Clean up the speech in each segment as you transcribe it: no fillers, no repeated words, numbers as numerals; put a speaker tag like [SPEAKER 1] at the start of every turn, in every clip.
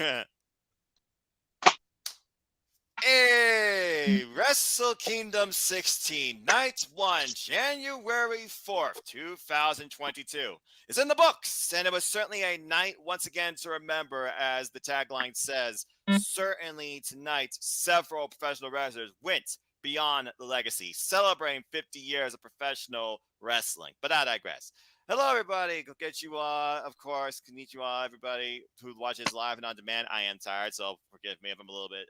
[SPEAKER 1] Hey, WrestleKingdom 16, Night 1, January 4th, 2022. It's in the books, and it was certainly a night once again to remember, as the tagline says. Certainly tonight, several professional wrestlers went beyond the legacy, celebrating 50 years of professional wrestling. But I digress. Hello, everybody. Go get you of course. Konnichiwa, everybody who watches live and on demand. I am tired, so forgive me if I'm a little bit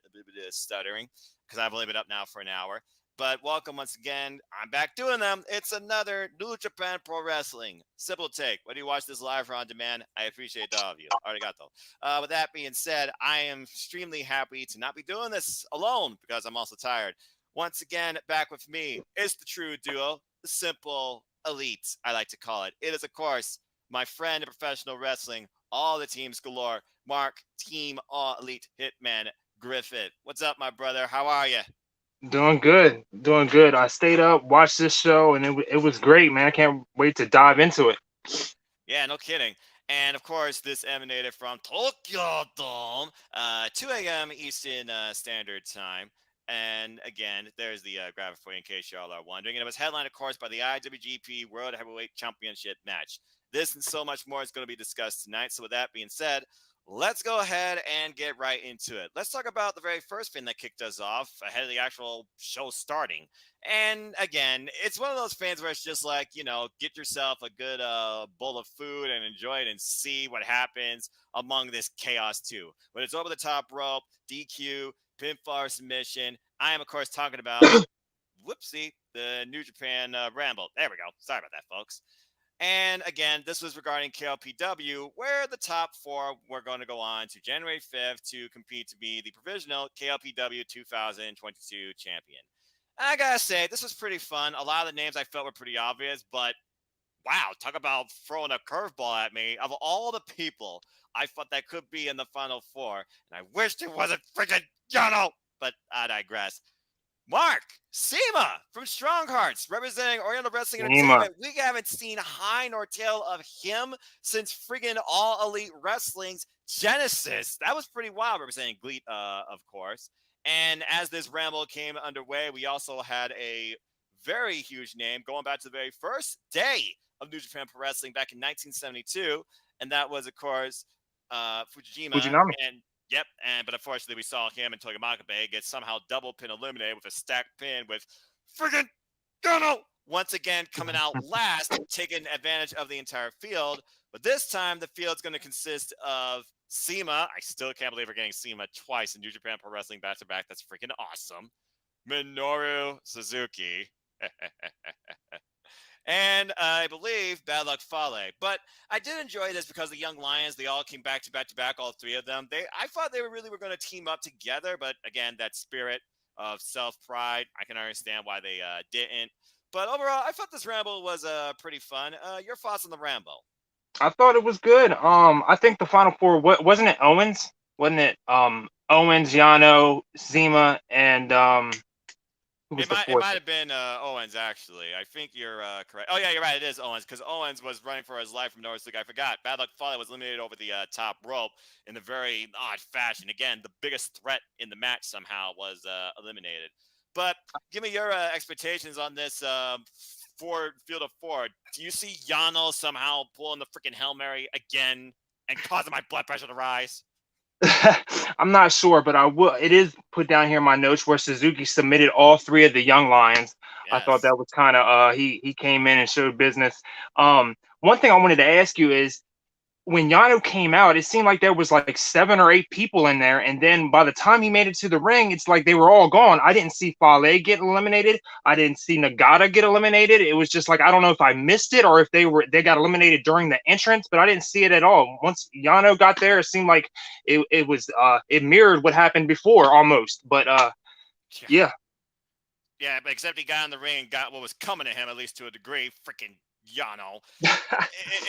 [SPEAKER 1] of stuttering because I've only been up now for an hour. But welcome once again. I'm back doing them. It's another New Japan Pro Wrestling. Simple take. Whether you watch this live or on demand, I appreciate all of you. Arigato. With that being said, I am extremely happy to not be doing this alone because I'm also tired. Once again, back with me is the true duo, the simple elite, I like to call it. It is, of course, my friend in professional wrestling, all the teams galore, Mark, Team All Elite Hitman Griffith. What's up, my brother? How are you?
[SPEAKER 2] Doing good, doing good. I stayed up, watched this show, and it was great, man. I can't wait to dive into it.
[SPEAKER 1] Yeah, no kidding. And of course, this emanated from Tokyo Dome, 2 a.m. Eastern Standard Time. And again, there's the graphic for you in case y'all are wondering. And it was headlined, of course, by the IWGP World Heavyweight Championship match. This and so much more is going to be discussed tonight. So, with that being said, let's go ahead and get right into it. Let's talk about the very first thing that kicked us off ahead of the actual show starting. And again, it's one of those fans where it's just like, get yourself a good bowl of food and enjoy it and see what happens among this chaos too. When it's over the top rope, DQ, pinfall, or submission. I am, of course, talking about, whoopsie, the New Japan Ramble. There we go. Sorry about that, folks. And again, this was regarding KLPW, where the top four were going to go on to January 5th to compete to be the provisional KLPW 2022 champion. I gotta say, this was pretty fun. A lot of the names I felt were pretty obvious, but wow, talk about throwing a curveball at me. Of all the people I thought that could be in the final four, and I wished it wasn't freaking Yano, but I digress. Mark Sema from Strong Hearts, representing Oriental Wrestling
[SPEAKER 2] Nima.
[SPEAKER 1] Entertainment. We haven't seen high nor tail of him since friggin' All Elite Wrestling's Genesis. That was pretty wild, representing GLEAT, of course. And as this ramble came underway, we also had a very huge name going back to the very first day of New Japan Pro Wrestling back in 1972, and that was, of course, Fujima.
[SPEAKER 2] Fujinami.
[SPEAKER 1] And yep, but unfortunately, we saw him and Togi Makabe get somehow double pin eliminated with a stacked pin with friggin' Gano once again coming out last, taking advantage of the entire field. But this time, the field's going to consist of Sema. I still can't believe we're getting Sema twice in New Japan Pro Wrestling back to back. That's freaking awesome. Minoru Suzuki. And I believe Bad Luck Fale. But I did enjoy this because the Young Lions, they all came back to back to back, all three of them. I thought they really were going to team up together, but again, that spirit of self-pride, I can understand why they didn't. But overall, I thought this ramble was pretty fun. Your thoughts on the ramble?
[SPEAKER 2] I thought it was good. I think the final four. What wasn't it? Owens, wasn't it? Owens, Yano, Zima, and who was
[SPEAKER 1] It
[SPEAKER 2] the
[SPEAKER 1] might it
[SPEAKER 2] fourth?
[SPEAKER 1] might have been Owens actually. I think you're correct. Oh yeah, you're right. It is Owens because Owens was running for his life from Norris. I forgot. Bad Luck Fale was eliminated over the top rope in a very odd fashion. Again, the biggest threat in the match somehow was eliminated. But give me your expectations on this field of four. Do you see Yano somehow pulling the freaking Hail Mary again and causing my blood pressure to rise?
[SPEAKER 2] I'm not sure, but I will. It is put down here in my notes where Suzuki submitted all three of the young lions. I thought
[SPEAKER 1] Yes.
[SPEAKER 2] that was kind of he came in and showed business. One thing I wanted to ask you is when Yano came out, it seemed like there was like 7 or 8 people in there, and then by the time he made it to the ring, it's like they were all gone. I didn't see Fale get eliminated. I didn't see Nagata get eliminated. It was just like I don't know if I missed it or if they got eliminated during the entrance, but I didn't see it at all. Once Yano got there, it seemed like it mirrored what happened before almost. But
[SPEAKER 1] Yeah.
[SPEAKER 2] yeah.
[SPEAKER 1] Yeah, but except he got in the ring and got what was coming to him, at least to a degree. Freaking Yano.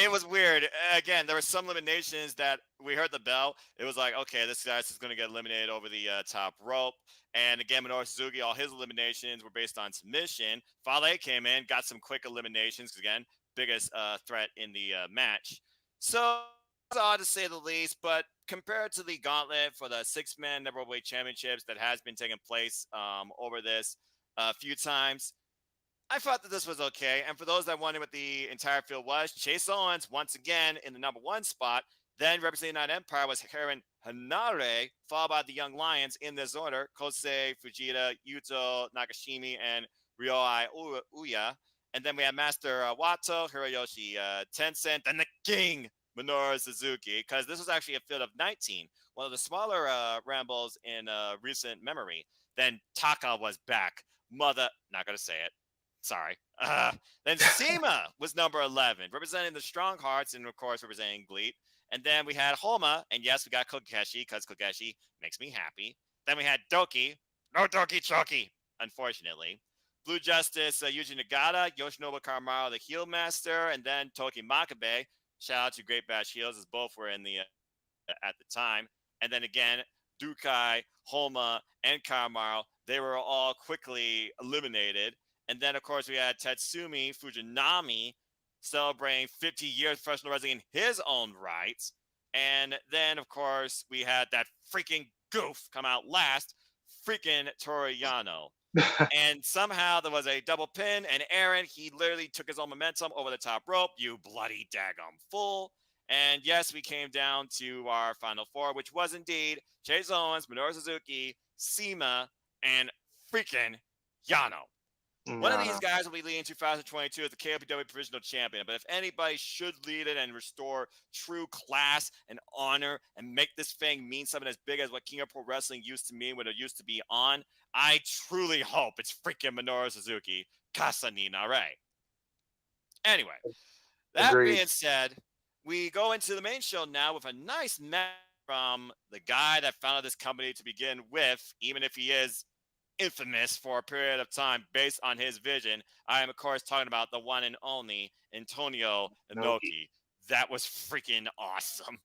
[SPEAKER 1] It was weird. Again, there were some eliminations that we heard the bell. It was like, okay, this guy's just going to get eliminated over the top rope. And again, Minoru Suzuki, all his eliminations were based on submission. Fale came in, got some quick eliminations. Again, biggest threat in the match. So odd to say the least, but compared to the gauntlet for the six-man never weight championships that has been taking place over this a few times, I thought that this was okay. And for those that wondering what the entire field was, Chase Owens once again in the number one spot. Then representing that empire was Karen Hanare, followed by the Young Lions in this order: Kosei, Fujita, Yuto, Nakashimi, and Ryohei Uya. And then we have Master Wato, Hiroyoshi Tencent, and the King, Minoru Suzuki, because this was actually a field of 19, one of the smaller rambles in recent memory. Then Taka was back. Not going to say it. Sorry. Then Sema was number 11, representing the Strong Hearts and, of course, representing Gleet. And then we had Homa, and yes, we got Kokeshi because Kokeshi makes me happy. Then we had Doki. No Doki Choki, unfortunately. Blue Justice, Yuji Nagata, Yoshinobu Karamaru, the Heel Master, and then Toki Makabe. Shout out to Great Bash Heels, as both were in the at the time. And then again, Dukai, Homa, and Karamaru, they were all quickly eliminated. And then, of course, we had Tatsumi Fujinami celebrating 50 years of professional wrestling in his own rights. And then, of course, we had that freaking goof come out last, freaking Toriyano. And somehow there was a double pin, and Aaron, he literally took his own momentum over the top rope. You bloody daggum fool. And yes, we came down to our final four, which was indeed Chase Owens, Minoru Suzuki, Sema, and freaking Yano. One of
[SPEAKER 2] No,
[SPEAKER 1] these
[SPEAKER 2] no.
[SPEAKER 1] guys will be leading 2022 as the KOPW Provisional Champion. But if anybody should lead it and restore true class and honor and make this thing mean something as big as what King of Pro Wrestling used to mean when it used to be on, I truly hope it's freaking Minoru Suzuki, Kasa ni Nare. Anyway, that
[SPEAKER 2] Agreed.
[SPEAKER 1] being said, we go into the main show now with a nice match from the guy that founded this company to begin with, even if he is infamous for a period of time based on his vision. I am, of course, talking about the one and only Antonio
[SPEAKER 2] Inoki.
[SPEAKER 1] Inoki. That was freaking awesome.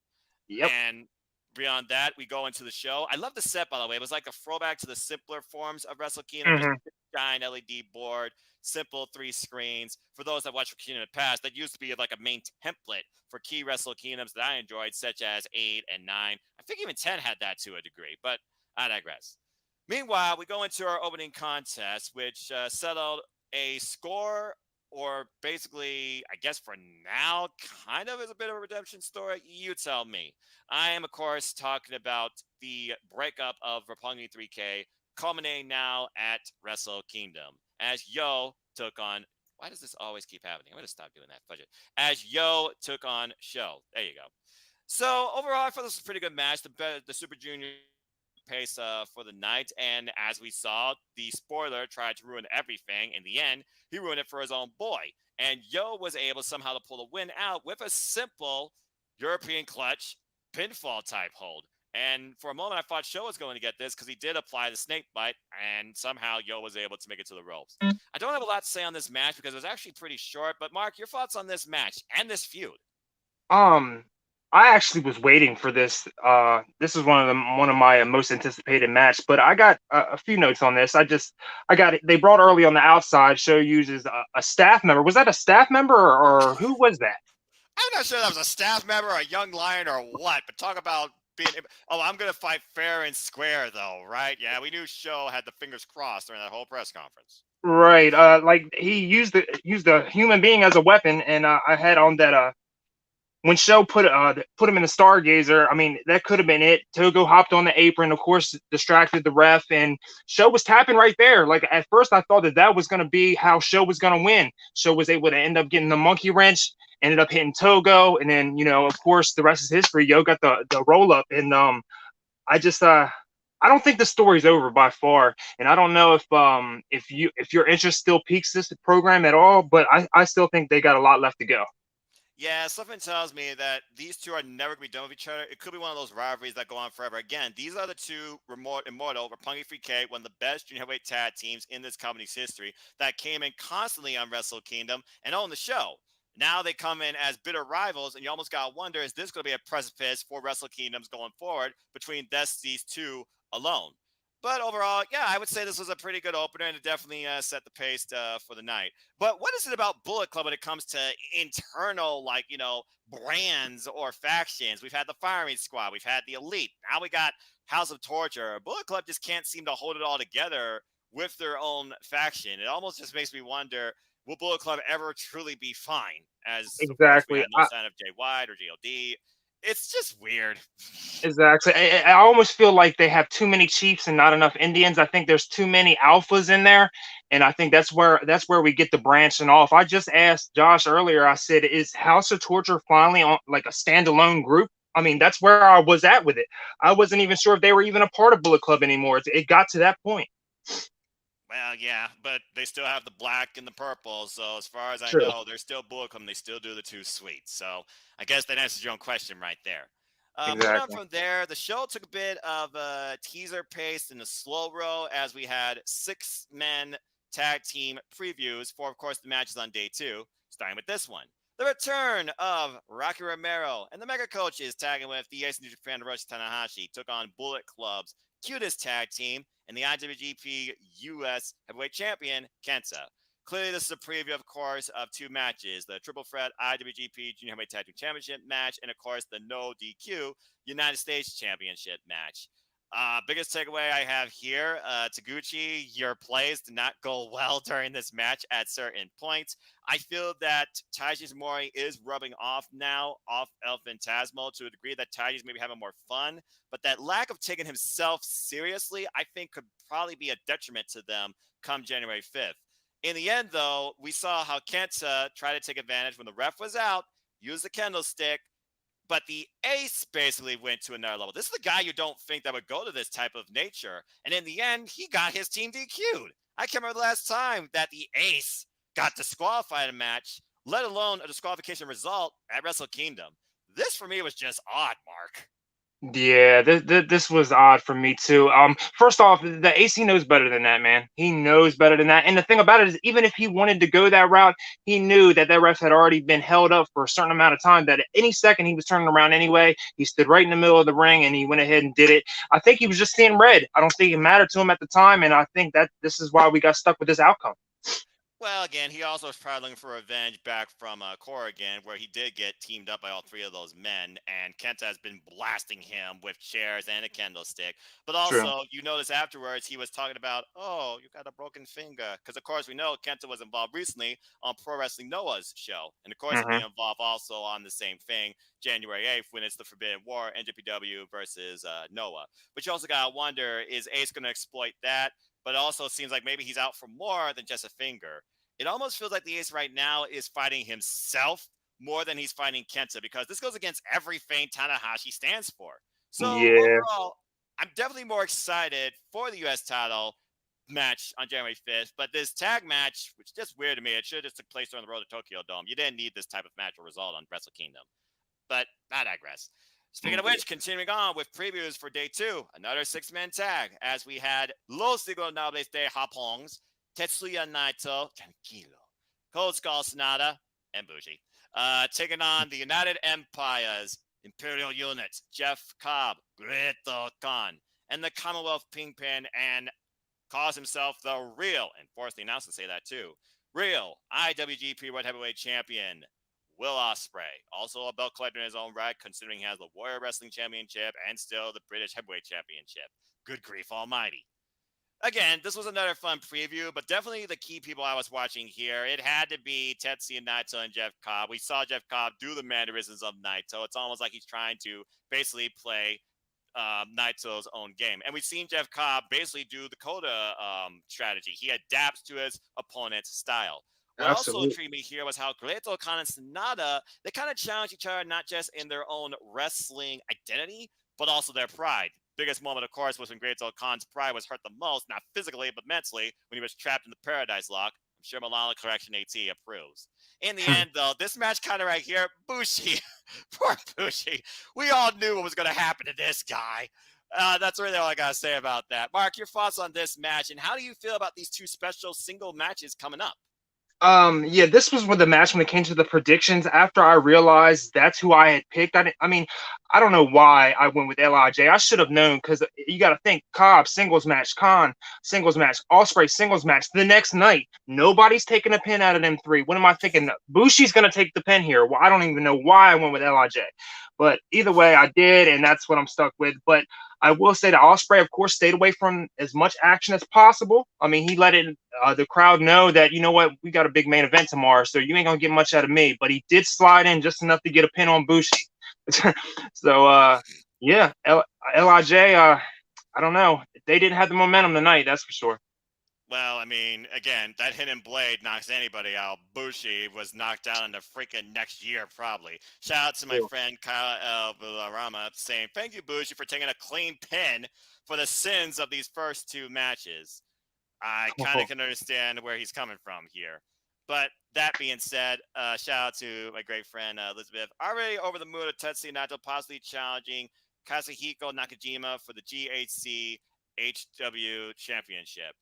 [SPEAKER 2] Yep.
[SPEAKER 1] And beyond that, we go into the show. I love the set, by the way. It was like a throwback to the simpler forms of Wrestle Kingdom, just
[SPEAKER 2] Hmm.
[SPEAKER 1] a giant LED board, simple three screens. For those that watched Kingdom in the past, that used to be like a main template for key Wrestle Kingdoms that I enjoyed, such as 8 and 9. I think even 10 had that to a degree, but I digress. Meanwhile, we go into our opening contest, which settled a score, or basically, I guess for now, kind of is a bit of a redemption story. You tell me. I am, of course, talking about the breakup of Roppongi 3K, culminating now at Wrestle Kingdom, as Yo took on. Why does this always keep happening? I'm going to stop doing that. Budget. As Yo took on Show. There you go. So overall, I thought this was a pretty good match. The Super Junior pace for the night, and as we saw, the spoiler tried to ruin everything. In the end, he ruined it for his own boy, and Yo was able somehow to pull a win out with a simple European clutch pinfall type hold. And for a moment, I thought Show was going to get this because he did apply the snake bite, and somehow Yo was able to make it to the ropes. I don't have a lot to say on this match because it was actually pretty short, but Mark, your thoughts on this match and this feud?
[SPEAKER 2] Um, I actually was waiting for this. This is one of my most anticipated match, but I got a few notes on this. I got it. They brought early on the outside. Show uses a staff member. Was that a staff member or who was that?
[SPEAKER 1] I'm not sure that was a staff member, a young lion, or what, but talk about being. Oh, I'm going to fight fair and square, though, right? Yeah, we knew Show had the fingers crossed during that whole press conference.
[SPEAKER 2] Right. Like he used a human being as a weapon, and I had on that when Show put him in the Stargazer, I mean that could have been it. Togo hopped on the apron, of course, distracted the ref, and Show was tapping right there. Like at first, I thought that was going to be how Show was going to win. Show was able to end up getting the monkey wrench, ended up hitting Togo, and then of course, the rest is history. Yo got the roll up, and I just I don't think the story's over by far, and I don't know if your interest still piques this program at all, but I still think they got a lot left to go.
[SPEAKER 1] Yeah, something tells me that these two are never going to be done with each other. It could be one of those rivalries that go on forever. Again, these are the two immortal, Roppongi 3K, one of the best junior heavyweight tag teams in this company's history that came in constantly on Wrestle Kingdom and own the show. Now they come in as bitter rivals, and you almost got to wonder, is this going to be a precipice for Wrestle Kingdoms going forward between these two alone? But overall, yeah, I would say this was a pretty good opener, and it definitely set the pace for the night. But what is it about Bullet Club when it comes to internal, like, brands or factions? We've had the Firing Squad, we've had the Elite, now we got House of Torture. Bullet Club just can't seem to hold it all together with their own faction. It almost just makes me wonder, will Bullet Club ever truly be fine? As, of course, we
[SPEAKER 2] Exactly.
[SPEAKER 1] had no sign of Jay White or GOD. It's just weird.
[SPEAKER 2] Exactly. I almost feel like they have too many chiefs and not enough Indians. I think there's too many alphas in there, and I think that's where we get the branching off. I just asked Josh earlier. I said, "Is House of Torture finally on like a standalone group?" I mean, that's where I was at with it. I wasn't even sure if they were even a part of Bullet Club anymore. It got to that point.
[SPEAKER 1] Well, yeah, but they still have the black and the purple. So as far as I
[SPEAKER 2] True.
[SPEAKER 1] know, they're still Bullcom. They still do the two sweets. So I guess that answers your own question right there. Moving on
[SPEAKER 2] Exactly.
[SPEAKER 1] from there, the show took a bit of a teaser pace in the slow row as we had 6 men tag team previews for, of course, the matches on day 2, starting with this one. The return of Rocky Romero and the Mega Coaches tagging with the Ace New Japan Hiroshi Tanahashi took on Bullet Club's cutest tag team and the IWGP US Heavyweight Champion, Kenta. Clearly, this is a preview, of course, of 2 matches, the Triple Threat IWGP Junior Heavyweight Tag Team Championship match, and, of course, the No DQ United States Championship match. Biggest takeaway I have here, Taguchi, your plays did not go well during this match at certain points. I feel that Taiji Mori is rubbing off now off El Phantasmo to a degree that Taiji's maybe having more fun, but that lack of taking himself seriously, I think, could probably be a detriment to them come January 5th. In the end, though, we saw how Kenta tried to take advantage when the ref was out, use the candlestick, but the ace basically went to another level. This is the guy you don't think that would go to this type of nature. And in the end, he got his team DQ'd. I can't remember the last time that the ace got disqualified in a match, let alone a disqualification result at WrestleKingdom. This for me was just odd, Mark.
[SPEAKER 2] Yeah, this was odd for me too. First off, the AC knows better than that, man. He knows better than that. And the thing about it is, even if he wanted to go that route, he knew that that ref had already been held up for a certain amount of time. That at any second he was turning around anyway. He stood right in the middle of the ring and he went ahead and did it. I think he was just seeing red. I don't think it mattered to him at the time, and I think that this is why we got stuck with this outcome.
[SPEAKER 1] Well, again, he also was probably looking for revenge back from Corrigan, where he did get teamed up by all 3 of those men, and Kenta has been blasting him with chairs and a candlestick. But
[SPEAKER 2] True.
[SPEAKER 1] also, you notice afterwards, he was talking about, oh, you got a broken finger. Because, of course, we know Kenta was involved recently on Pro Wrestling Noah's show. And, of course, he'll be
[SPEAKER 2] Hmm.
[SPEAKER 1] involved also on the same thing, January 8th, when it's the Forbidden War, NJPW versus Noah. But you also got to wonder, is Ace going to exploit that? But it also seems like maybe he's out for more than just a finger. It almost feels like the Ace right now is fighting himself more than he's fighting Kenta, because this goes against everything Tanahashi stands for. So
[SPEAKER 2] Yeah,
[SPEAKER 1] overall, I'm definitely more excited for the U.S. title match on January 5th, but this tag match, which is just weird to me, it should have just took place during the road to Tokyo Dome. You didn't need this type of match or result on Wrestle Kingdom. But I digress. Speaking of
[SPEAKER 2] yeah,
[SPEAKER 1] which, continuing on with previews for day 2, another 6-man tag, as we had Los Ingobernables de Japon's Tetsuya Naito, Tranquilo, Cold Skull Sonata, and Bushi, taking on the United Empire's Imperial Units, Jeff Cobb, Greto Khan, and the Commonwealth Kingpin, and calls himself the real, and forced the announcer to say that too, real IWGP World Heavyweight Champion, Will Ospreay. Also a belt collector in his own right, considering he has the Warrior Wrestling Championship and still the British Heavyweight Championship. Good grief almighty. Again, this was another fun preview, but definitely the key people I was watching here, it had to be Tetsuya Naito and Jeff Cobb. We saw Jeff Cobb do the mannerisms of Naito. It's almost like he's trying to basically play Naito's own game. And we've seen Jeff Cobb basically do the Coda strategy. He adapts to his opponent's style. What also
[SPEAKER 2] absolutely.
[SPEAKER 1] intrigued me here was how Greto Khan and Sonata, they kind of challenge each other, not just in their own wrestling identity, but also their pride. Biggest moment, of course, was when Greto Khan's pride was hurt the most, not physically, but mentally, when he was trapped in the Paradise Lock. I'm sure Milano Correction AT approves. In the end, though, this match kind of right here, Bushi, poor Bushi. We all knew what was going to happen to this guy. That's really all I got to say about that. Mark, your thoughts on this match, and how do you feel about these 2 special single matches coming up?
[SPEAKER 2] Yeah, this was when the match when it came to the predictions. After I realized that's who I had picked, I mean, I don't know why I went with Lij. I should have known because you got to think Cobb singles match, Khan singles match, Ospreay singles match. The next night, nobody's taking a pin out of them three. What am I thinking? Bushi's gonna take the pin here. Well, I don't even know why I went with Lij, but either way, I did, and that's what I'm stuck with. But I will say that Ospreay, of course, stayed away from as much action as possible. I mean, he let the crowd know that you know what, we got a big main event tomorrow, so you ain't gonna get much out of me. But he did slide in just enough to get a pin on Bushi. So yeah, Lij. I don't know. They didn't have the momentum tonight, that's for sure.
[SPEAKER 1] Well, I mean, again, that hidden blade knocks anybody out. Bushi was knocked out in the freaking next year, probably. Shout out to my friend Kyle El Villarama saying, "Thank you, Bushi, for taking a clean pin for the sins of these first two matches." I kind of can understand where he's coming from here. But that being said, shout out to my great friend Elizabeth. Already over the moon of Tetsuya Naito possibly challenging Kazuhiko Nakajima for the GHC HW Championship.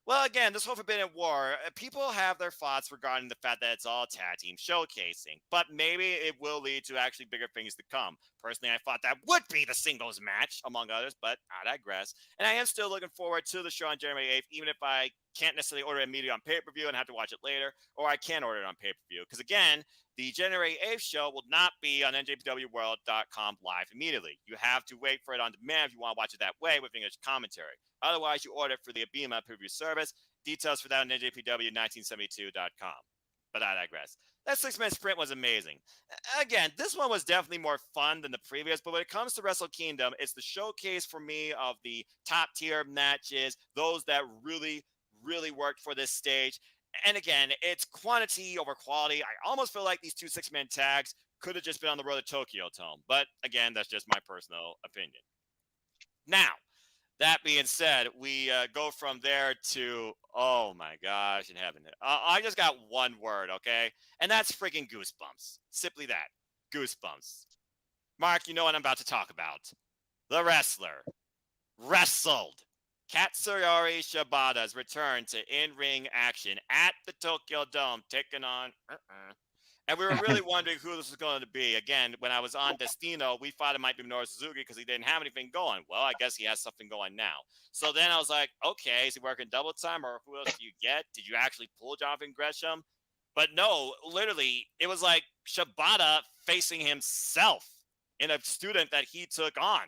[SPEAKER 1] Well, again, this whole Forbidden War, people have their thoughts regarding the fact that it's all tag team showcasing, but maybe it will lead to actually bigger things to come. Personally, I thought that would be the singles match, among others, but I digress. And I am still looking forward to the show on January 8th, even if I can't necessarily order it immediately on pay per view and have to watch it later, or I can order it on pay per view. Because again, the January 8th show will not be on njpwworld.com live immediately. You have to wait for it on demand if you want to watch it that way with English commentary. Otherwise, you order it for the Abima preview service. Details for that on njpw1972.com. But I digress. That 6-minute sprint was amazing. Again, this one was definitely more fun than the previous, but when it comes to WrestleKingdom, it's the showcase for me of the top tier matches, those that really, really worked for this stage. And again, it's quantity over quality. I almost feel like these two 6-man tags could have just been on the road to Tokyo Dome. But again, that's just my personal opinion. Now, that being said, we go from there to, oh my gosh, in heaven. I just got one word, okay? And that's freaking goosebumps. Simply that. Goosebumps. Mark, you know what I'm about to talk about. The wrestler wrestled. Katsuyori Shibata's return to in-ring action at the Tokyo Dome, taking on and we were really wondering who this was going to be. Again, when I was on Destino, we thought it might be Minoru Suzuki because he didn't have anything going. Well, I guess he has something going now. So then I was like, okay, is he working double time or who else do you get? Did you actually pull Jonathan Gresham? But no, literally, it was like Shibata facing himself in a student that he took on.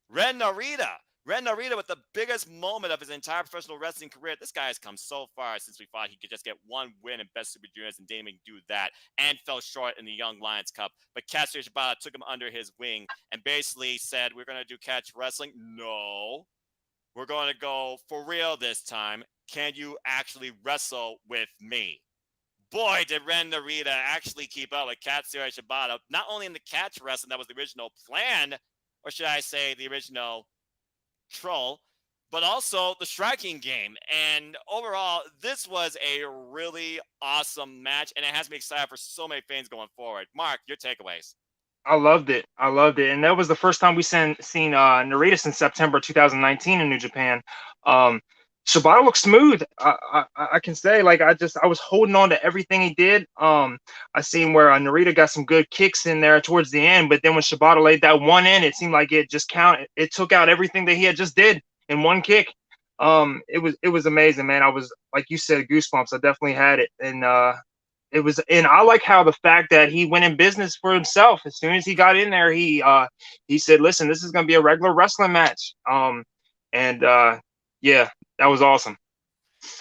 [SPEAKER 1] Ren Narita. Ren Narita with the biggest moment of his entire professional wrestling career. This guy has come so far since we thought he could just get one win in Best Super Juniors and didn't even do that and fell short in the Young Lions Cup. But Katsuyori Shibata took him under his wing and basically said, we're going to do catch wrestling. No, we're going to go for real this time. Can you actually wrestle with me? Boy, did Ren Narita actually keep up with Katsuyori Shibata, not only in the catch wrestling that was the original plan, or should I say the original troll, but also the striking game. And overall, this was a really awesome match, and it has me excited for so many things going forward. Mark, your takeaways.
[SPEAKER 2] I loved it. I loved it, and that was the first time we seen Narita since September 2019 in New Japan. Um, Shibata looks smooth. I can say, like, I was holding on to everything he did. I seen where Narita got some good kicks in there towards the end, but then when Shibata laid that one in, it seemed like it just counted. It took out everything that he had just did in one kick. It was amazing, man. I was, like you said, goosebumps. I definitely had it, and and I like how the fact that he went in business for himself. As soon as he got in there, he said, "Listen, this is going to be a regular wrestling match." And yeah, that was awesome.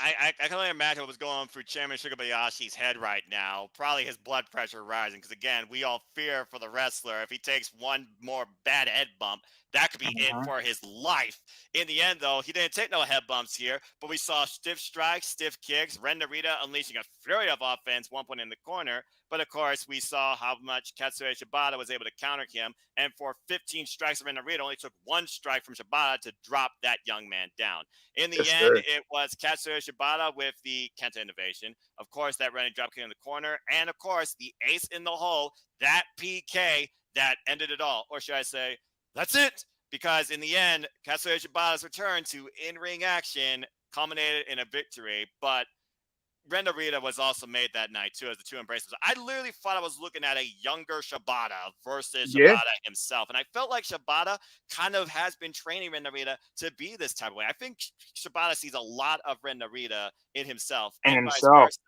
[SPEAKER 1] I can only imagine what was going on through Chairman Sugabayashi's head right now. Probably his blood pressure rising because, again, we all fear for the wrestler. If he takes one more bad head bump, that could be it
[SPEAKER 2] Mhm.
[SPEAKER 1] for his life. In the end, though, he didn't take no head bumps here, but we saw stiff strikes, stiff kicks, Ren Narita unleashing a fury of offense, one point in the corner. But of course, we saw how much Katsuyori Shibata was able to counter him. And for 15 strikes of Ren Narita, only took one strike from Shibata to drop that young man down. In the
[SPEAKER 2] Yes,
[SPEAKER 1] end,
[SPEAKER 2] sir.
[SPEAKER 1] it was Katsuyori Shibata with the Kenta innovation. Of course, that running dropkick in the corner. And of course, the ace in the hole, that PK that ended it all. Or should I say, that's it. Because in the end, Katsuyori Shibata's return to in-ring action culminated in a victory. But Ren Narita was also made that night too as the two embraces. I literally thought I was looking at a younger Shibata versus
[SPEAKER 2] Yeah,
[SPEAKER 1] Shibata himself, and I felt like Shibata kind of has been training Ren Narita to be this type of way. I think Shibata sees a lot of Ren Narita in himself,
[SPEAKER 2] and
[SPEAKER 1] and vice
[SPEAKER 2] himself.
[SPEAKER 1] versa.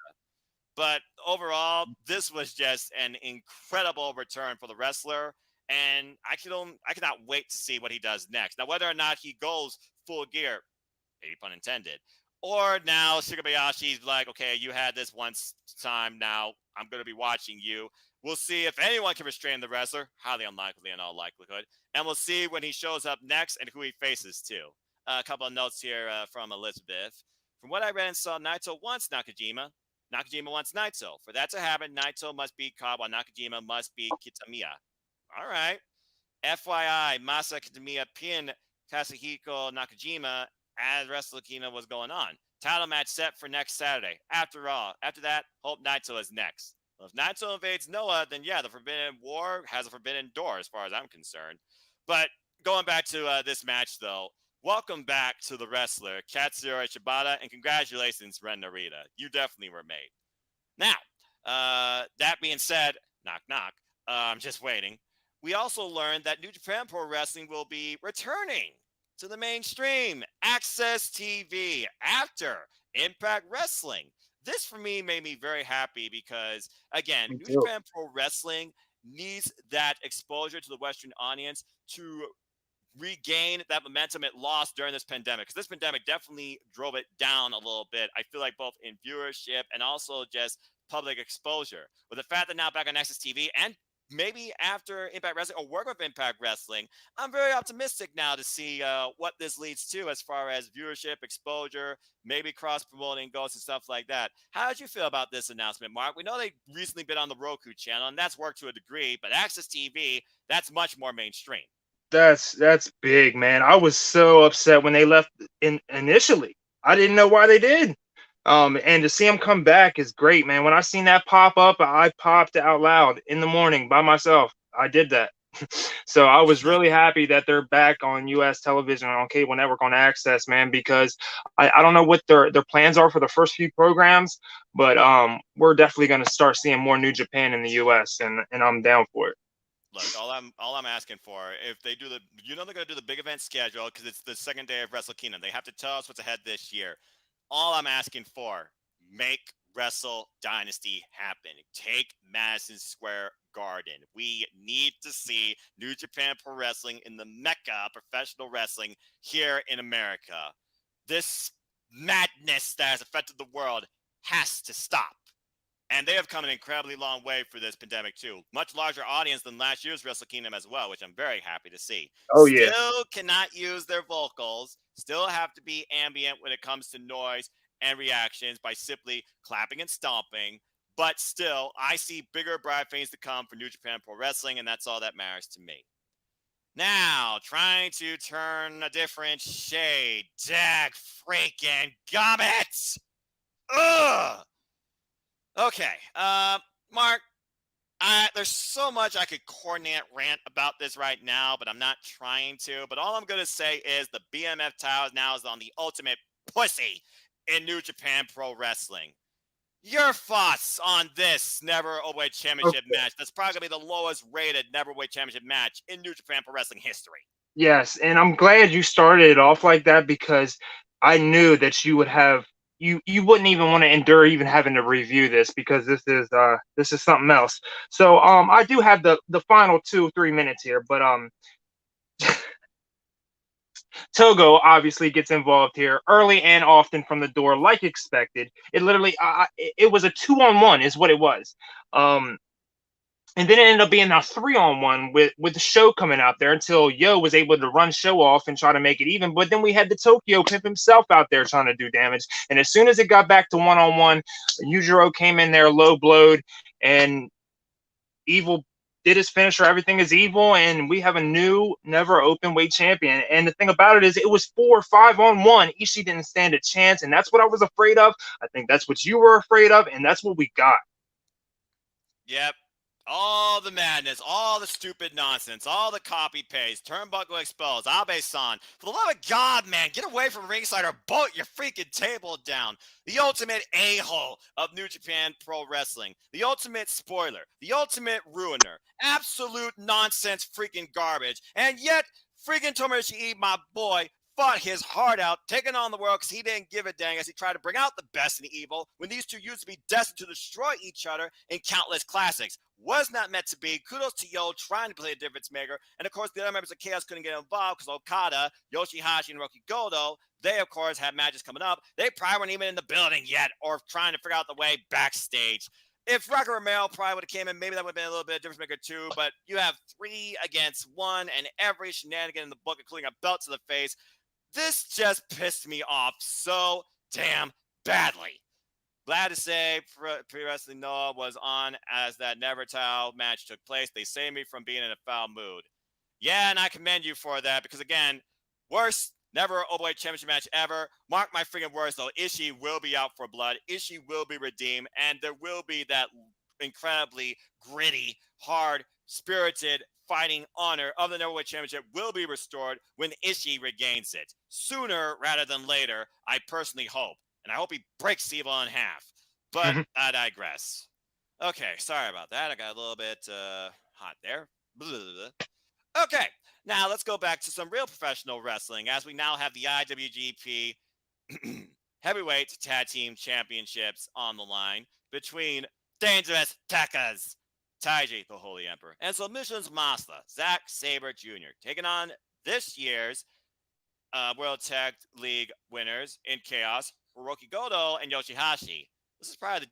[SPEAKER 1] But overall, this was just an incredible return for the wrestler, and I cannot wait to see what he does next. Now, whether or not he goes full gear, maybe pun intended. Or now Shigebayashi's like, okay, you had this once time. Now I'm going to be watching you. We'll see if anyone can restrain the wrestler. Highly unlikely in all likelihood. And we'll see when he shows up next and who he faces too. A couple of notes here from Elizabeth. From what I read and saw, Naito wants Nakajima. Nakajima wants Naito. For that to happen, Naito must beat Cobb while Nakajima must beat Kitamiya. All right. FYI, Masa Kitamiya pinned Kazuhiko Nakajima as WrestleKingdom was going on. Title match set for next Saturday. After that, Hope Naito is next. Well, if Naito invades Noah, then yeah, the Forbidden War has a forbidden door as far as I'm concerned. But going back to this match, though, welcome back to the wrestler, Katsuyori Shibata, and congratulations, Ren Narita. You definitely were made. Now, that being said, knock, knock, I'm just waiting. We also learned that New Japan Pro Wrestling will be returning to the mainstream, Access TV, after Impact Wrestling. This for me made me very happy because, again,
[SPEAKER 2] Me
[SPEAKER 1] New
[SPEAKER 2] too.
[SPEAKER 1] Japan Pro Wrestling needs that exposure to the Western audience to regain that momentum it lost during this pandemic, because this pandemic definitely drove it down a little bit. I feel like both in viewership and also just public exposure. With the fact that now back on Access TV and maybe after Impact Wrestling or work with Impact Wrestling, I'm very optimistic now to see what this leads to as far as viewership, exposure, maybe cross promoting goes and stuff like that. How did you feel about this announcement, Mark? We know they've recently been on the Roku channel, and that's worked to a degree, but Access TV, that's much more mainstream.
[SPEAKER 2] That's big, man. I was so upset when they left initially. I didn't know why they did. And to see them come back is great, man. When I seen that pop up, I popped out loud in the morning by myself. I did that. So I was really happy that they're back on US television on cable network on Access, man, because I don't know what their plans are for the first few programs, but we're definitely gonna start seeing more New Japan in the US and I'm down for it.
[SPEAKER 1] Look, all I'm asking for, if they do they're gonna do the big event schedule because it's the second day of Wrestle Kingdom. They have to tell us what's ahead this year. All I'm asking for, make Wrestle Dynasty happen. Take Madison Square Garden. We need to see New Japan Pro Wrestling in the mecca of professional wrestling here in America. This madness that has affected the world has to stop. And they have come an incredibly long way for this pandemic too. Much larger audience than last year's Wrestle Kingdom as well, which I'm very happy to see.
[SPEAKER 2] Oh yeah.
[SPEAKER 1] Still cannot use their vocals. Still have to be ambient when it comes to noise and reactions by simply clapping and stomping. But still, I see bigger, bright things to come for New Japan Pro Wrestling, and that's all that matters to me. Now, trying to turn a different shade. Dag freaking gummit! Ugh! Okay, Mark, there's so much I could coordinate rant about this right now, but I'm not trying to. But all I'm going to say is the BMF title now is on the ultimate pussy in New Japan Pro Wrestling. Your thoughts on this Never Openweight Championship
[SPEAKER 2] Okay.
[SPEAKER 1] match? That's probably the lowest rated Never Openweight Championship match in New Japan Pro Wrestling history.
[SPEAKER 2] Yes, and I'm glad you started it off like that because I knew that you would have you wouldn't even want to endure even having to review this because this is something else. So I do have the final 2 3 minutes here, but Togo obviously gets involved here early and often from the door, like expected. It literally it was a 2-on-1 is what it was. Um and then it ended up being a 3-on-1 with the show coming out there until Yo was able to run show off and try to make it even. But then we had the Tokyo Pimp himself out there trying to do damage. And as soon as it got back to 1-on-1, Yujiro came in there low blowed and Evil did his finisher. Everything is evil, and we have a new never open weight champion. And the thing about it is, it was 4 or 5-on-1. Ishii didn't stand a chance, and that's what I was afraid of. I think that's what you were afraid of, and that's what we got.
[SPEAKER 1] Yep. All the madness, all the stupid nonsense, all the copy paste, turnbuckle exposed, Abe-san. For the love of God, man, get away from ringside or bolt your freaking table down. The ultimate a-hole of New Japan Pro Wrestling. The ultimate spoiler. The ultimate ruiner. Absolute nonsense freaking garbage. And yet, freaking Tomoyoshi, my boy, fought his heart out, taking on the world because he didn't give a dang as he tried to bring out the best in evil when these two used to be destined to destroy each other in countless classics. Was not meant to be. Kudos to Yo trying to play a difference maker. And of course, the other members of Chaos couldn't get involved because Okada, Yoshihashi, and Roki Goto, they of course had matches coming up. They probably weren't even in the building yet or trying to figure out the way backstage. If Rocker Romero probably would have came in, maybe that would have been a little bit of difference maker too. But you have 3 against 1 and every shenanigan in the book, including a belt to the face. This just pissed me off so damn badly. Glad to say Pre-Wrestling Noah was on as that Never Towel match took place. They saved me from being in a foul mood. Yeah, and I commend you for that because, again, worst never Oboe Championship match ever. Mark my freaking words, though. Ishii will be out for blood. Ishii will be redeemed, and there will be that incredibly gritty, hard, spirited fighting honor of the Neverweight Championship will be restored when Ishii regains it. Sooner rather than later, I personally hope. And I hope he breaks Evil in half. But
[SPEAKER 2] Mhm.
[SPEAKER 1] I digress. Okay, sorry about that. I got a little bit hot there. Blah, blah, blah. Okay, now let's go back to some real professional wrestling as we now have the IWGP Heavyweight Tag Team Championships on the line between Dangerous Tekkers, Taiji, the Holy Emperor, and Submissions Master, Zack Sabre Jr., taking on this year's World Tag League winners in Chaos, Hiroki Goto and Yoshihashi. This is probably the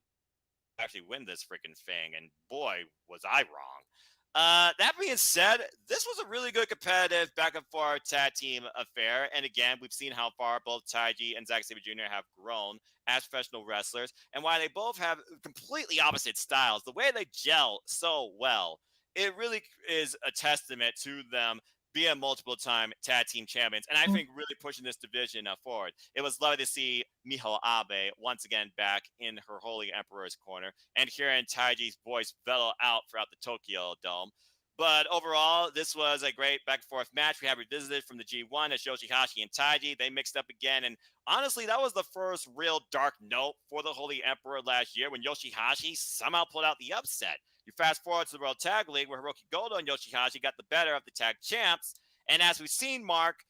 [SPEAKER 1] actually win this freaking thing, and boy, was I wrong. That being said, this was a really good competitive back and forth tag team affair. And again, we've seen how far both Taiji and Zack Sabre Jr. have grown as professional wrestlers, and why they both have completely opposite styles. The way they gel so well, it really is a testament to them being multiple time tag team champions, and I think really pushing this division forward. It was lovely to see Miho Abe once again back in her Holy Emperor's corner and hearing Taiji's voice bellow out throughout the Tokyo Dome. But overall, this was a great back and forth match. We have revisited from the G1 as Yoshihashi and Taiji. They mixed up again. And honestly, that was the first real dark note for the Holy Emperor last year when Yoshihashi somehow pulled out the upset. You fast forward to the World Tag League where Hiroki Goto and Yoshihashi got the better of the tag champs. And as we've seen, Mark,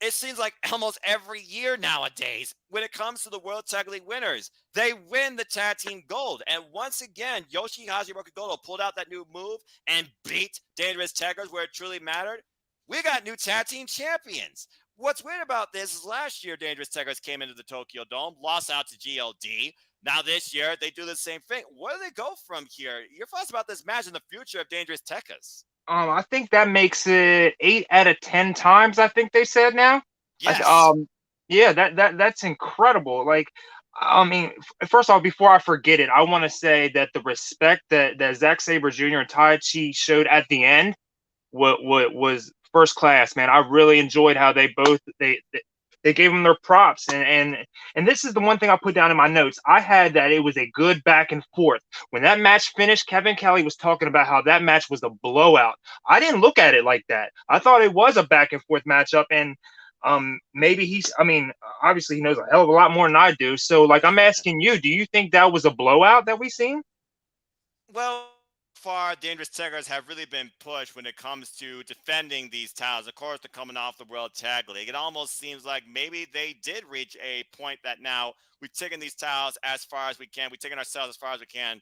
[SPEAKER 1] it seems like almost every year nowadays, when it comes to the World Tag League winners, they win the tag team gold. And once again, Yoshihashi Rokugoto pulled out that new move and beat Dangerous Tekkers where it truly mattered. We got new tag team champions. What's weird about this is last year, Dangerous Tekkers came into the Tokyo Dome, lost out to GLD. Now this year, they do the same thing. Where do they go from here? Your thoughts about this match and the future of Dangerous Tekkers?
[SPEAKER 2] I think that makes it 8 out of 10 times. I think they said now. I th-
[SPEAKER 1] Yes.
[SPEAKER 2] yeah, that's incredible. Like, I mean, first off, before I forget it, I want to say that the respect that Zack Sabre Jr. and Tai Chi showed at the end what was first class, man. I really enjoyed how they both they gave them their props, and this is the one thing I put down in my notes. I had that it was a good back and forth. When that match finished, Kevin Kelly was talking about how that match was a blowout. I didn't look at it like that. I thought it was a back and forth matchup, and maybe he's. I mean, obviously he knows a hell of a lot more than I do. So, like, I'm asking you, do you think that was a blowout that we seen?
[SPEAKER 1] Well, far Dangerous Tekkers have really been pushed when it comes to defending these titles. Of course, they're coming off the World Tag League. It almost seems like maybe they did reach a point that now we've taken these titles as far as we can. We've taken ourselves as far as we can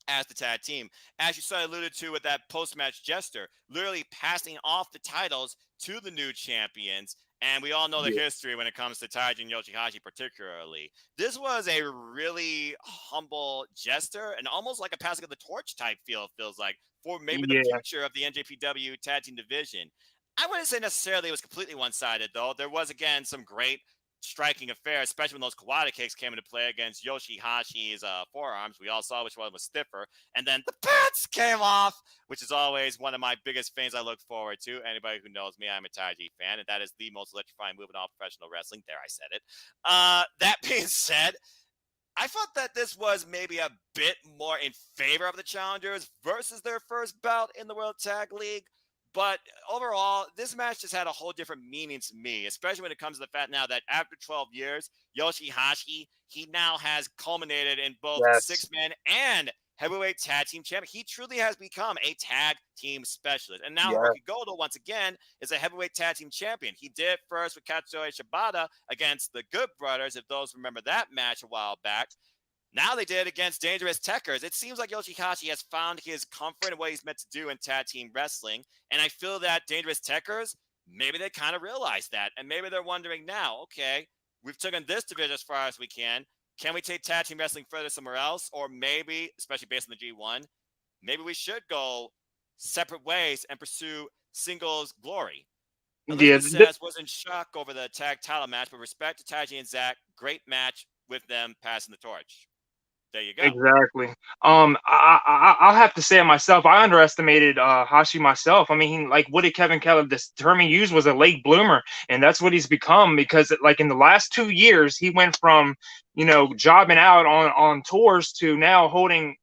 [SPEAKER 1] as the tag team. As you sort of alluded to with that post-match gesture, literally passing off the titles to the new champions. And we all know the
[SPEAKER 2] Yeah,
[SPEAKER 1] history when it comes to Taiji and Yoshihashi, particularly. This was a really humble gesture and almost like a passing of the torch type feel, it feels like, for maybe the
[SPEAKER 2] yeah,
[SPEAKER 1] future of the NJPW tag team division. I wouldn't say necessarily it was completely one sided, though. There was, again, some great striking affair, especially when those Kawada kicks came into play against Yoshihashi's forearms. We all saw which one was stiffer. And then the pants came off, which is always one of my biggest things I look forward to. Anybody who knows me, I'm a Taiji fan, and that is the most electrifying move in all professional wrestling. There, I said it. That being said, I thought that this was maybe a bit more in favor of the challengers versus their first bout in the World Tag League. But overall, this match just had a whole different meaning to me, especially when it comes to the fact now that after 12 years, Yoshihashi, he now has culminated in both
[SPEAKER 2] Yes.
[SPEAKER 1] six-man and heavyweight tag team champion. He truly has become a tag team specialist. And now
[SPEAKER 2] Yeah.
[SPEAKER 1] Hiroki Goto, once again, is a heavyweight tag team champion. He did it first with Katsuyori Shibata against the Good Brothers, if those remember that match a while back. Now they did it against Dangerous Tekkers. It seems like Yoshihashi has found his comfort in what he's meant to do in tag team wrestling. And I feel that Dangerous Tekkers, maybe they kind of realized that. And maybe they're wondering now, okay, we've taken this division as far as we can. Can we take tag team wrestling further somewhere else? Or maybe, especially based on the G1, maybe we should go separate ways and pursue singles glory.
[SPEAKER 2] Yeah.
[SPEAKER 1] Elizabeth says, was in shock over the tag title match, but respect to Taiji and Zach. Great match with them passing the torch. There you go.
[SPEAKER 2] Exactly. I'll have to say it myself. I underestimated Hashi myself. I mean, like, what did Kevin Keller? This term he used was a late bloomer, and that's what he's become. Because, like, in the last 2 years, he went from, jobbing out on tours to now holding.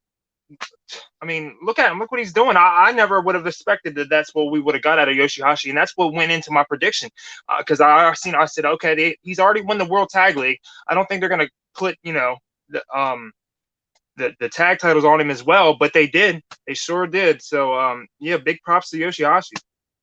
[SPEAKER 2] I mean, look at him. Look what he's doing. I never would have expected that that's what we would have got out of Yoshihashi, and that's what went into my prediction. Because I said, okay, he's already won the World Tag League. I don't think they're gonna put, the the tag titles on him as well, but they did. They sure did. So yeah, big props to Yoshihashi.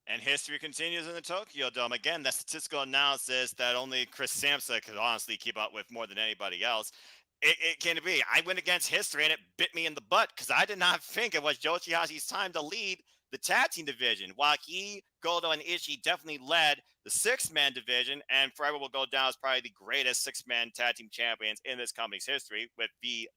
[SPEAKER 1] And history continues in the Tokyo Dome. Again, that statistical analysis that only Chris Samsa could honestly keep up with more than anybody else. It can be. I went against history and it bit me in the butt because I did not think it was Yoshihashi's time to lead the tag team division. While he, Goto, and Ishii definitely led the six-man division, and forever will go down as probably the greatest six-man tag team champions in this company's history with the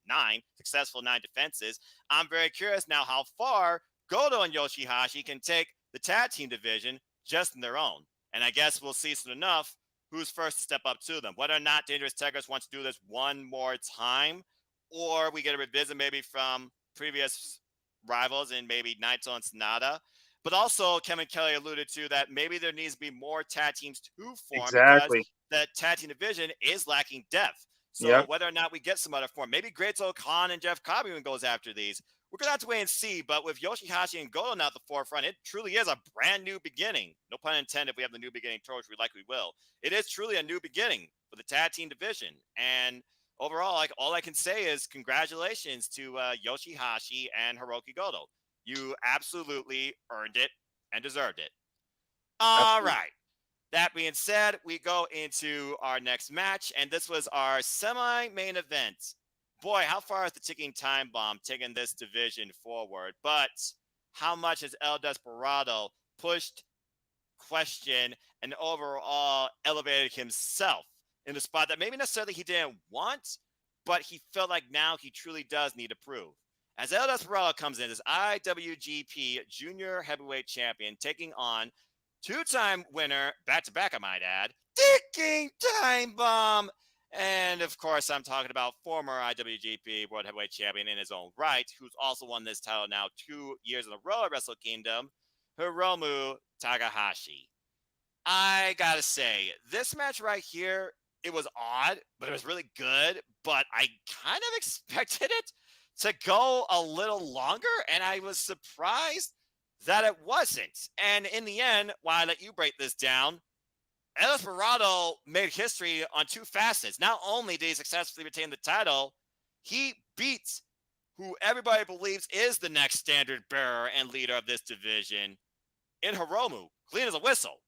[SPEAKER 1] successful 9 defenses. I'm very curious now how far Goto and Yoshihashi can take the tag team division just in their own. And I guess we'll see soon enough who's first to step up to them. Whether or not Dangerous Tekkers wants to do this one more time, or we get a revisit maybe from previous rivals in maybe Naito and Sonata. But also, Kevin Kelly alluded to that maybe there needs to be more tag teams to form because
[SPEAKER 2] Exactly.
[SPEAKER 1] the tag team division is lacking depth. So
[SPEAKER 2] Yep.
[SPEAKER 1] whether or not we get some other form, maybe Great Khan and Jeff Cobb even goes after these. We're going to have to wait and see. But with Yoshihashi and Goto now at the forefront, it truly is a brand new beginning. No pun intended if we have the new beginning torch, we likely will. It is truly a new beginning for the tag team division. And overall, like all I can say is congratulations to Yoshihashi and Hiroki Goto. You absolutely earned it and deserved it. All
[SPEAKER 2] Absolutely.
[SPEAKER 1] right. That being said, we go into our next match, and this was our semi-main event. Boy, how far has the ticking time bomb taken this division forward? But how much has El Desperado pushed, questioned, and overall elevated himself in a spot that maybe necessarily he didn't want, but he felt like now he truly does need to prove. As El Desperado comes in as IWGP Junior Heavyweight Champion, taking on two-time winner, back-to-back, I might add, Ticking Time Bomb. And, of course, I'm talking about former IWGP World Heavyweight Champion in his own right, who's also won this title now 2 years in a row at WrestleKingdom, Hiromu Takahashi. I gotta say, this match right here, it was odd, but it was really good. But I kind of expected it to go a little longer, and I was surprised that it wasn't. And in the end, while I let you break this down, El Desperado made history on 2 facets. Not only did he successfully retain the title, he beat who everybody believes is the next standard bearer and leader of this division in Hiromu, clean as a whistle.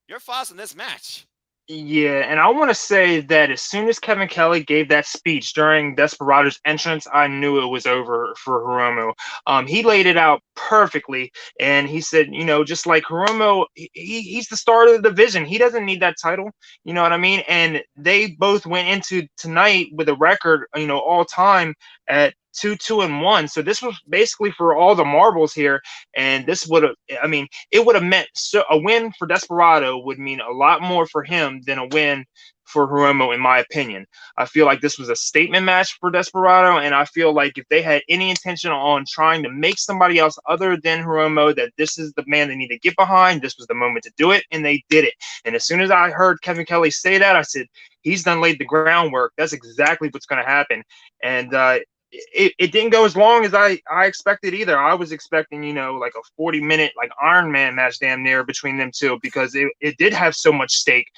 [SPEAKER 1] Your thoughts on this match?
[SPEAKER 2] Yeah, and I want to say that as soon as Kevin Kelly gave that speech during Desperado's entrance, I knew it was over for Hiromu. He laid it out perfectly, and he said, just like Hiromu, he's the star of the division. He doesn't need that title. You know what I mean? And they both went into tonight with a record, all time at 2-2-1. So this was basically for all the marbles here, and this would have, I mean, it would have meant a win for Desperado would mean a lot more for him than a win for Hiromu, in my opinion. I feel like this was a statement match for Desperado, and I feel like if they had any intention on trying to make somebody else other than Hiromu that this is the man they need to get behind, this was the moment to do it, and they did it. And as soon as I heard Kevin Kelly say that, I said, he's done laid the groundwork. That's exactly what's going to happen. And it didn't go as long as I expected either. I was expecting, like a 40-minute like Iron Man match damn near between them two because it did have so much stake.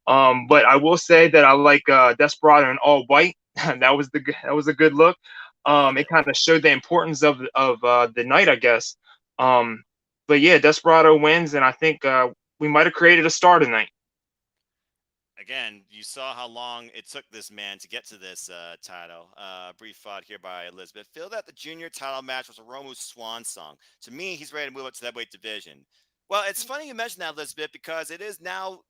[SPEAKER 2] But I will say that I like Desperado in all white. That was a good look.
[SPEAKER 1] Loved
[SPEAKER 2] It
[SPEAKER 1] it.
[SPEAKER 2] kind of showed the importance of the night, I guess. Um, but yeah, Desperado wins, and I think we might have created a star tonight.
[SPEAKER 1] Again, you saw how long it took this man to get to this title. Brief thought here by Elizabeth. Feel that the junior title match was a Romu's swan song. To me, he's ready to move up to that weight division. Well, it's funny you mentioned that, Elizabeth, because it is now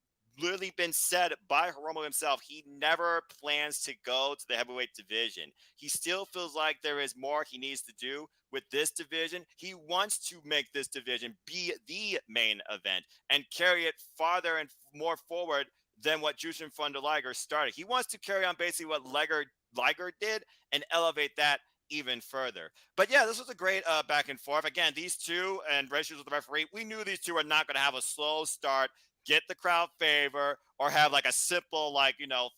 [SPEAKER 1] literally been said by Hiromu himself. He never plans to go to the heavyweight division. He still feels like there is more he needs to do with this division. He wants to make this division be the main event and carry it farther and more forward than what Jushin Thunder Liger started. He wants to carry on basically what Liger did and elevate that even further. But yeah, this was a great back and forth. Again, these two and ratios with the referee, we knew these two were not going to have a slow start, get the crowd favor, or have like a simple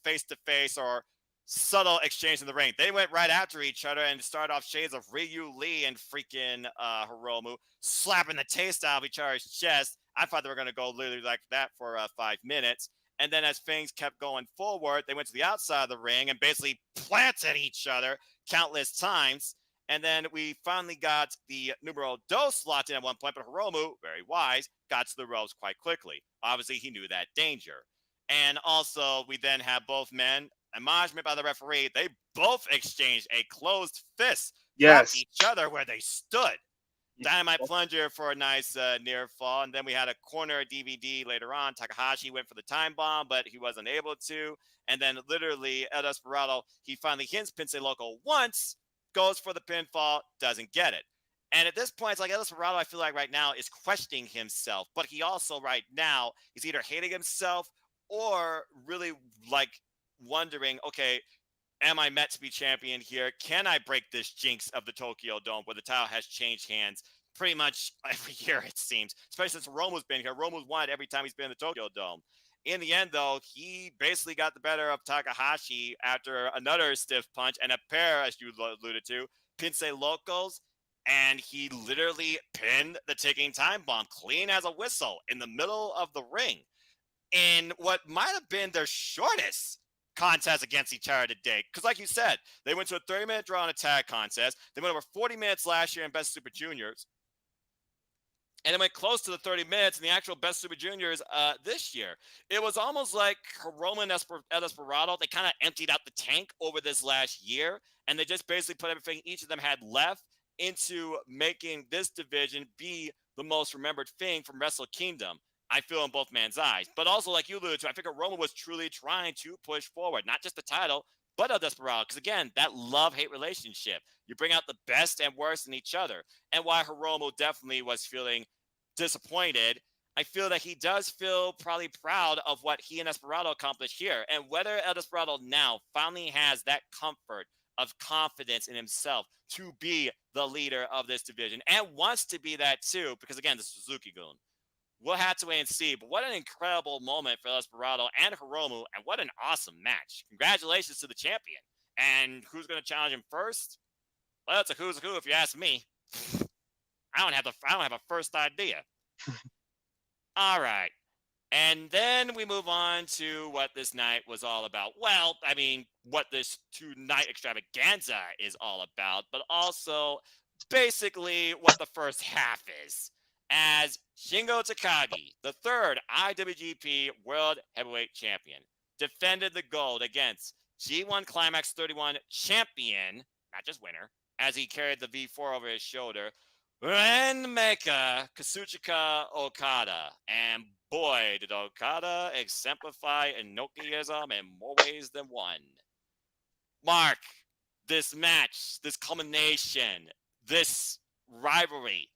[SPEAKER 1] face to face or subtle exchange in the ring. They went right after each other and started off shades of Ryu Lee and freaking Hiromu slapping the taste out of each other's chest. I thought they were going to go literally like that for 5 minutes. And then as things kept going forward, they went to the outside of the ring and basically planted each other countless times. And then we finally got the numero dos locked in at one point, but Hiromu, very wise, got to the ropes quite quickly. Obviously, he knew that danger. And also, we then have both men, admonishment by the referee. They both exchanged a closed fist, dropped
[SPEAKER 2] Yes.
[SPEAKER 1] each other where they stood. Dynamite plunger for a nice near fall. And then we had a corner DVD later on. Takahashi went for the time bomb, but he wasn't able to. And then literally El Desperado, he finally hits Pince Loco once, goes for the pinfall, doesn't get it. And at this point, it's like El Desperado, I feel like right now is questioning himself, but he also right now is either hating himself or really like wondering, okay, am I meant to be champion here? Can I break this jinx of the Tokyo Dome where the title has changed hands pretty much every year, it seems, especially since Romu's been here. Romu's won every time he's been in the Tokyo Dome. In the end, though, he basically got the better of Takahashi after another stiff punch and a pair, as you alluded to, Pince Locos, and he literally pinned the ticking time bomb clean as a whistle in the middle of the ring in what might have been their shortest contest against each other today. Because, like you said, they went to a 30-minute draw in a tag contest. They went over 40 minutes last year in Best Super Juniors. And it went close to the 30 minutes in the actual Best Super Juniors this year. It was almost like Hiromu and El Desperado. They kind of emptied out the tank over this last year. And they just basically put everything each of them had left into making this division be the most remembered thing from WrestleKingdom. I feel in both men's eyes. But also, like you alluded to, I think Roma was truly trying to push forward, not just the title, but El Desperado. Because again, that love-hate relationship. You bring out the best and worst in each other. And why Hiromu definitely was feeling disappointed, I feel that he does feel probably proud of what he and Desperado accomplished here. And whether El Desperado now finally has that comfort of confidence in himself to be the leader of this division and wants to be that too, because again, the Suzuki-gun. We'll have to wait and see. But what an incredible moment for Desperado and Hiromu, and what an awesome match. Congratulations to the champion. And who's going to challenge him first? Well, it's a who's who if you ask me. I don't have a first idea. All right. And then we move on to what this night was all about. Well, I mean, what this two-night extravaganza is all about, but also basically what the first half is. As Shingo Takagi, the third IWGP World Heavyweight Champion, defended the gold against G1 Climax 31 champion, not just winner, as he carried the V4 over his shoulder, Renmeka Kazuchika Okada. And boy, did Okada exemplify Enochiism in more ways than one. Mark, this match, this culmination, this rivalry,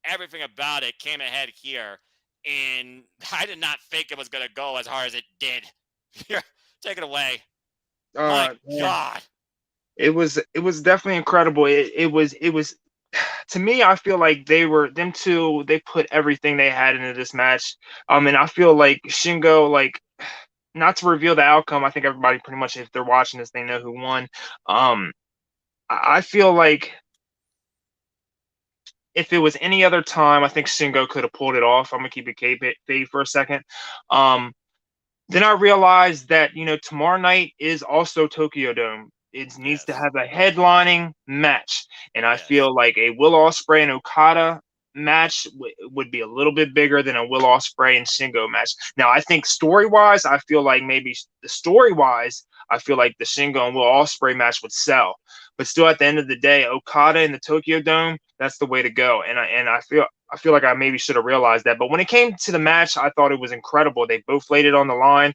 [SPEAKER 1] everything about it came ahead here. And I did not think it was going to go as hard as it did. Here, take it away. My
[SPEAKER 2] Man,
[SPEAKER 1] God.
[SPEAKER 2] it was definitely incredible. It was to me. I feel like they were them two. They put everything they had into this match. And I feel like Shingo, like, not to reveal the outcome. I think everybody pretty much, if they're watching this, they know who won. Um, I feel like if it was any other time, I think Shingo could have pulled it off. I'm gonna keep it fade for a second. Um, Then I realized that, tomorrow night is also Tokyo Dome. It needs to
[SPEAKER 1] Yes.
[SPEAKER 2] have a headlining match, and I
[SPEAKER 1] Yes.
[SPEAKER 2] feel like a Will Ospreay and Okada match would be a little bit bigger than a Will Ospreay and Shingo match. Now, I think story wise, I feel like maybe the story wise, I feel like the Shingo and Will Ospreay match would sell. But still, at the end of the day, Okada in the Tokyo Dome, that's the way to go. And I feel like I maybe should have realized that. But when it came to the match, I thought it was incredible. They both laid it on the line.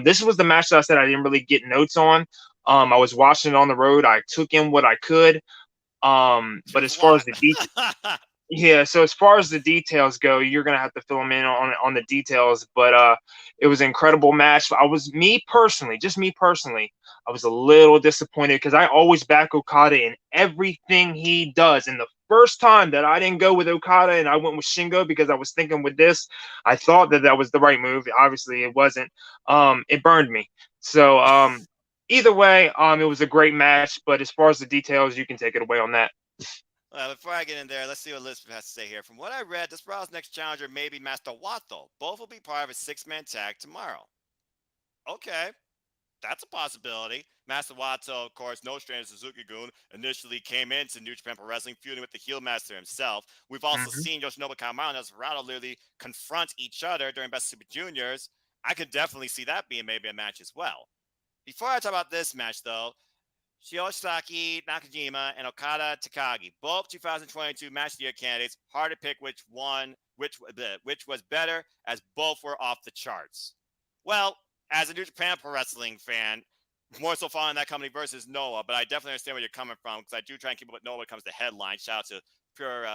[SPEAKER 2] This was the match that I said I didn't really get notes on. I was watching it on the road. I took in what I could.
[SPEAKER 1] Which
[SPEAKER 2] But
[SPEAKER 1] was
[SPEAKER 2] as
[SPEAKER 1] a
[SPEAKER 2] far as
[SPEAKER 1] lot.
[SPEAKER 2] the yeah, so as far as the details go, you're gonna have to fill them in on the details. But it was an incredible match. Me personally, just me personally, I was a little disappointed because I always back Okada in everything he does. And the first time that I didn't go with Okada and I went with Shingo because I was thinking with this, I thought that that was the right move. Obviously, it wasn't. It burned me. So either way, it was a great match. But as far as the details, you can take it away on that.
[SPEAKER 1] Well, before I get in there, let's see what Elizabeth has to say here. From what I read, this Raw's next challenger may be Master Wato. Both will be part of a six-man tag tomorrow. Okay, that's a possibility. Master Wato, of course, no stranger to Suzuki-gun, initially came into New Japan Pro Wrestling feuding with the heel master himself. We've also
[SPEAKER 2] Hmm.
[SPEAKER 1] seen Yoshinobu Kamau and Desperado literally confront each other during Best Super Juniors. I could definitely see that being maybe a match as well. Before I talk about this match, though, Shiosaki Nakajima and Okada Takagi, both 2022 Match of the Year candidates. Hard to pick which was better, as both were off the charts. Well, as a New Japan Pro Wrestling fan, more so following that company versus Noah, but I definitely understand where you're coming from because I do try and keep up with Noah when it comes to headlines. Shout out to Pure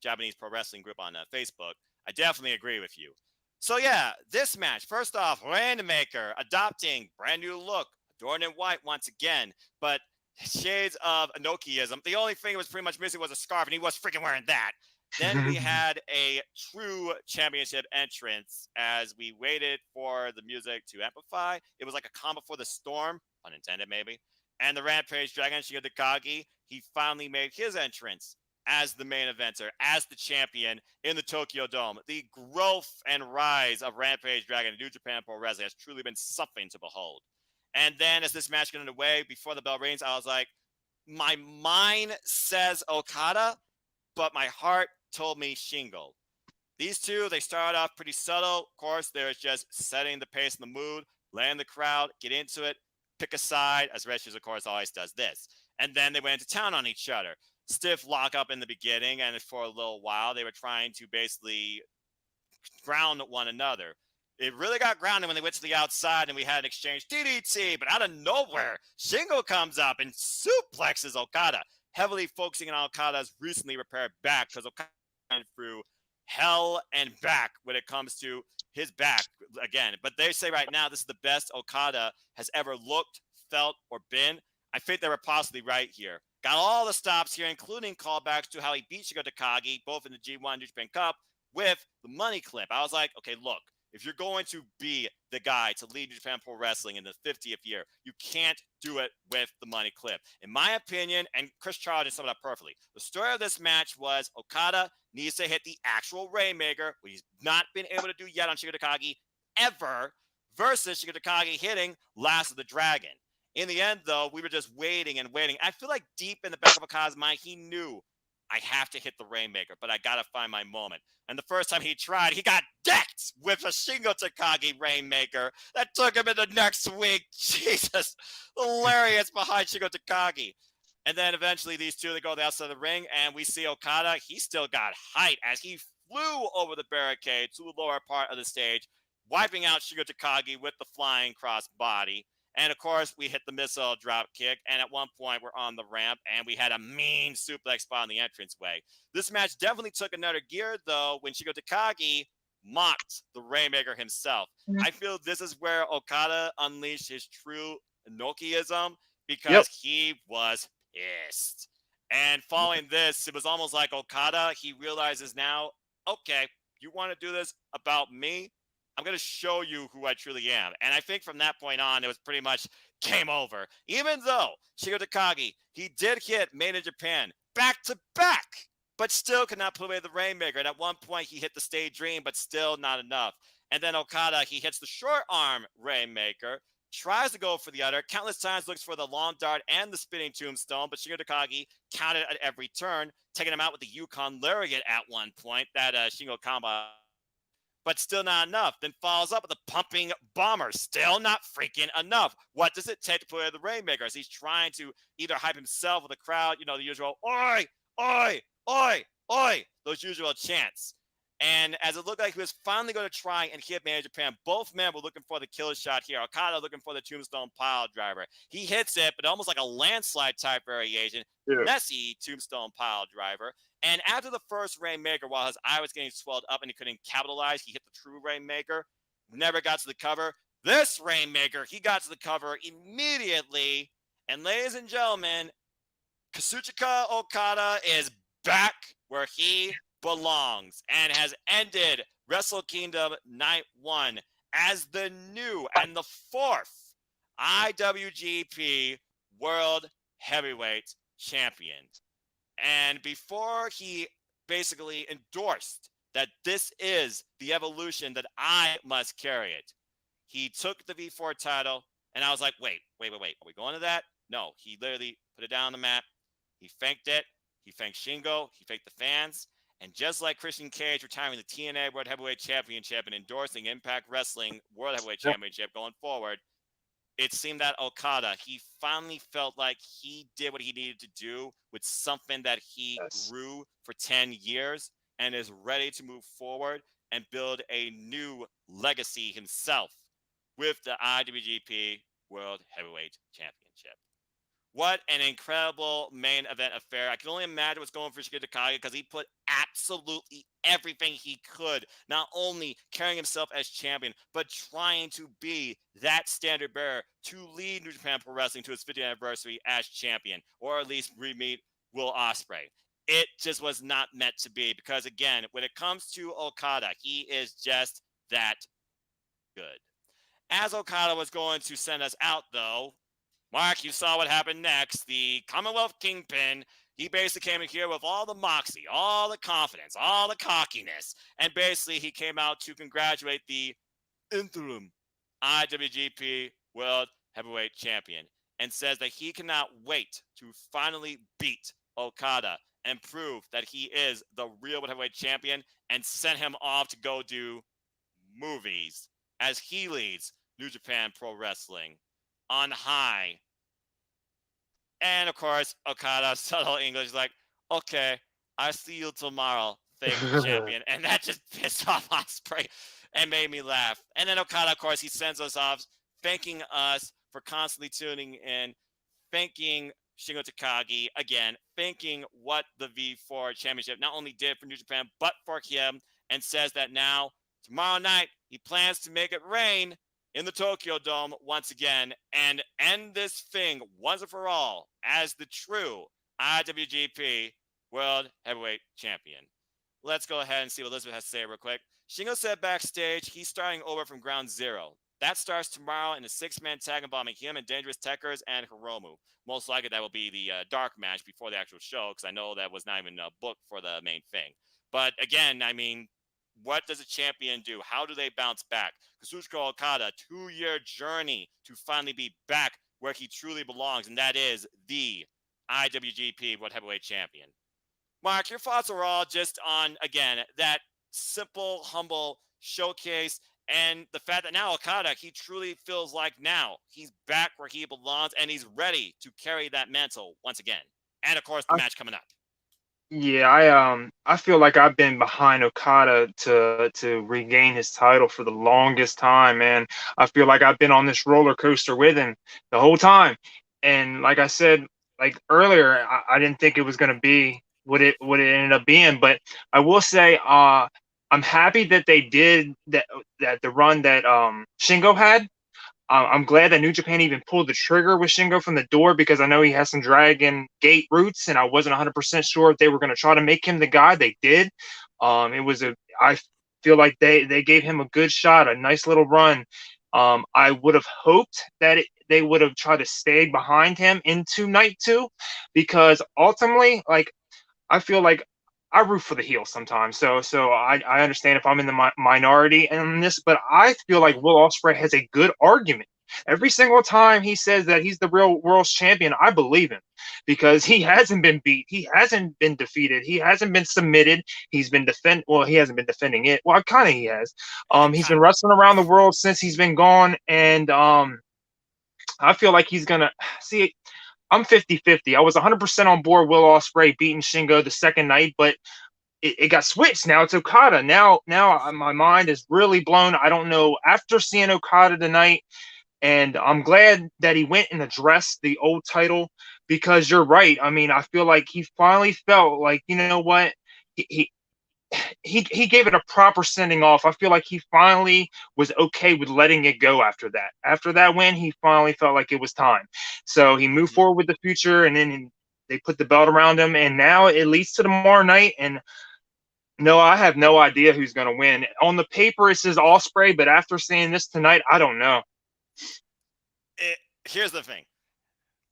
[SPEAKER 1] Japanese Pro Wrestling Group on Facebook. I definitely agree with you. So yeah, this match. First off, Rainmaker adopting brand new look, adorned in white once again, but shades of Enochiism. The only thing that was pretty much missing was a scarf, and he was freaking wearing that. Then we had a true championship entrance as we waited for the music to amplify. It was like a calm before the storm, unintended maybe. And the Rampage Dragon, Shiga Takagi, he finally made his entrance as the main eventer, as the champion in the Tokyo Dome. The growth and rise of Rampage Dragon in New Japan Pro Wrestling has truly been something to behold. And then as this match got underway, before the bell rings, I was like, my mind says Okada, but my heart told me Shingo. These two, they started off pretty subtle. Of course, there's just setting the pace and the mood, laying the crowd, get into it, pick a side, as Regis, of course, always does this. And then they went into town on each other. Stiff lock up in the beginning, and for a little while, they were trying to basically ground one another. It really got grounded when they went to the outside and we had an exchange DDT, but out of nowhere, Shingo comes up and suplexes Okada, heavily focusing on Okada's recently repaired back because Okada went through hell and back when it comes to his back again. But they say right now this is the best Okada has ever looked, felt, or been. I think they were possibly right here. Got all the stops here, including callbacks to how he beat Shingo Takagi, both in the G1 New Japan Cup with the money clip. I was like, okay, look, if you're going to be the guy to lead New Japan Pro Wrestling in the 50th year, you can't do it with the money clip. In my opinion, and Chris Charles just summed it up perfectly, the story of this match was Okada needs to hit the actual Rainmaker, which he's not been able to do yet on Shingo Takagi ever, versus Shingo Takagi hitting Last of the Dragon. In the end, though, we were just waiting and waiting. I feel like deep in the back of Okada's mind, he knew I have to hit the Rainmaker, but I got to find my moment. And the first time he tried, he got decked with a Shingo Takagi Rainmaker that took him into next week. Jesus, hilarious behind Shingo Takagi. And then eventually these two, they go to the outside of the ring, and we see Okada. He still got height as he flew over the barricade to the lower part of the stage, wiping out Shingo Takagi with the flying cross body. And of course, we hit the missile drop kick. And at one point, we're on the ramp and we had a mean suplex spot on the entranceway. This match definitely took another gear, though, when Shingo Takagi mocked the Rainmaker himself. I feel this is where Okada unleashed his true Inokiism because
[SPEAKER 2] Yep.
[SPEAKER 1] he was pissed. And following this, it was almost like Okada, he realizes now, okay, you want to do this about me? I'm going to show you who I truly am. And I think from that point on, it was pretty much game over. Even though Shingo Takagi, he did hit Made in Japan back to back, but still could not put away the Rainmaker. And at one point, he hit the Stage Dream, but still not enough. And then Okada, he hits the short arm Rainmaker, tries to go for the other, countless times looks for the long dart and the spinning tombstone, but Shingo Takagi counted at every turn, taking him out with the Yukon Lariat at one point, that Shingo combo, but still not enough. Then follows up with a pumping bomber. Still not freaking enough. What does it take to put away the Rainmaker? As he's trying to either hype himself or the crowd, the usual, oi, oi, oi, oi, those usual chants. And as it looked like he was finally going to try and hit Made in Japan, both men were looking for the kill shot here. Okada looking for the tombstone pile driver. He hits it, but almost like a landslide type variation.
[SPEAKER 2] Yeah.
[SPEAKER 1] Messy tombstone pile driver. And after the first Rainmaker, while his eye was getting swelled up and he couldn't capitalize, he hit the true Rainmaker. Never got to the cover. This Rainmaker, he got to the cover immediately. And ladies and gentlemen, Kazuchika Okada is back where he belongs and has ended WrestleKingdom Night 1 as the new and the fourth IWGP World Heavyweight Champion. And before he basically endorsed that this is the evolution that I must carry it, he took the V4 title, and I was like, wait. Are we going to that? No, he literally put it down on the mat. He thanked it. He thanked Shingo. He thanked the fans. And just like Christian Cage retiring the TNA World Heavyweight Championship and endorsing Impact Wrestling World Heavyweight Championship going forward, it seemed that Okada, he finally felt like he did what he needed to do with something that he grew for 10 years and is ready to move forward and build a new legacy himself with the IWGP World Heavyweight Championship. What an incredible main event affair. I can only imagine what's going for Shingo Takagi because he put absolutely everything he could, not only carrying himself as champion, but trying to be that standard bearer to lead New Japan Pro Wrestling to its 50th anniversary as champion, or at least re-meet Will Ospreay. It just was not meant to be because, again, when it comes to Okada, he is just that good. As Okada was going to send us out, though, Mark, you saw what happened next. The Commonwealth Kingpin, he basically came in here with all the moxie, all the confidence, all the cockiness. And basically, he came out to congratulate the interim IWGP World Heavyweight Champion and says that he cannot wait to finally beat Okada and prove that he is the real World Heavyweight Champion and send him off to go do movies as he leads New Japan Pro Wrestling on high. And of course, Okada, subtle English, like, okay, I see you tomorrow. Thank you, champion. And that just pissed off Ospreay and made me laugh. And then Okada, of course, he sends us off, thanking us for constantly tuning in, thanking Shingo Takagi, again, thanking what the V4 Championship not only did for New Japan, but for him, and says that now, tomorrow night, he plans to make it rain in the Tokyo Dome once again and end this thing once and for all as the true IWGP World Heavyweight Champion. Let's go ahead and see what Elizabeth has to say real quick. Shingo said backstage he's starting over from ground zero. That starts tomorrow in a six-man tag involving him and Dangerous Tekkers and Hiromu. Most likely that will be the dark match before the actual show because I know that was not even booked for the main thing. But again, I mean, what does a champion do? How do they bounce back? Kazuchika Okada, 2-year journey to finally be back where he truly belongs, and that is the IWGP World Heavyweight Champion. Mark, your thoughts are all just on, again, that simple, humble showcase and the fact that now Okada, he truly feels like now he's back where he belongs and he's ready to carry that mantle once again. And, of course, the match coming up.
[SPEAKER 2] Yeah, I feel like I've been behind Okada to regain his title for the longest time, man. I feel like I've been on this roller coaster with him the whole time. And like I said, like earlier, I didn't think it was gonna be what it ended up being. But I will say, I'm happy that they did that the run that Shingo had. I'm glad that New Japan even pulled the trigger with Shingo from the door because I know he has some Dragon Gate roots, and I wasn't 100% sure if they were going to try to make him the guy. They did. It was a. I feel like they gave him a good shot, a nice little run. I would have hoped that they would have tried to stay behind him into night two, because ultimately, like I feel like I root for the heel sometimes. So I understand if I'm in the minority in this, but I feel like
[SPEAKER 1] Hmm.
[SPEAKER 2] Will Ospreay has a good argument. Every single time he says that he's the real world's champion, I believe him because he hasn't been beat, he hasn't been defeated, he hasn't been submitted. He's been defend. Well, he hasn't been defending it. Well, kind of he has. He's been
[SPEAKER 1] Kind
[SPEAKER 2] wrestling around the world since he's been gone, and I feel like he's gonna see. I'm 50-50. I was 100% on board Will Ospreay beating Shingo the second night, but it got switched. Now it's Okada. Now my mind is really blown. I don't know. After seeing Okada tonight, and I'm glad that he went and addressed the old title because you're right. I mean, I feel like he finally felt like, you know what? He, he he gave it a proper sending off. I feel like he finally was okay with letting it go after that. After that win, he finally felt like it was time. So he moved
[SPEAKER 1] of.
[SPEAKER 2] forward with the future, and then they put the belt around him, and now it leads to tomorrow night. And no, I have no idea who's going to win. On the paper, it says Osprey, but after seeing this tonight, I don't know.
[SPEAKER 1] It, here's the thing.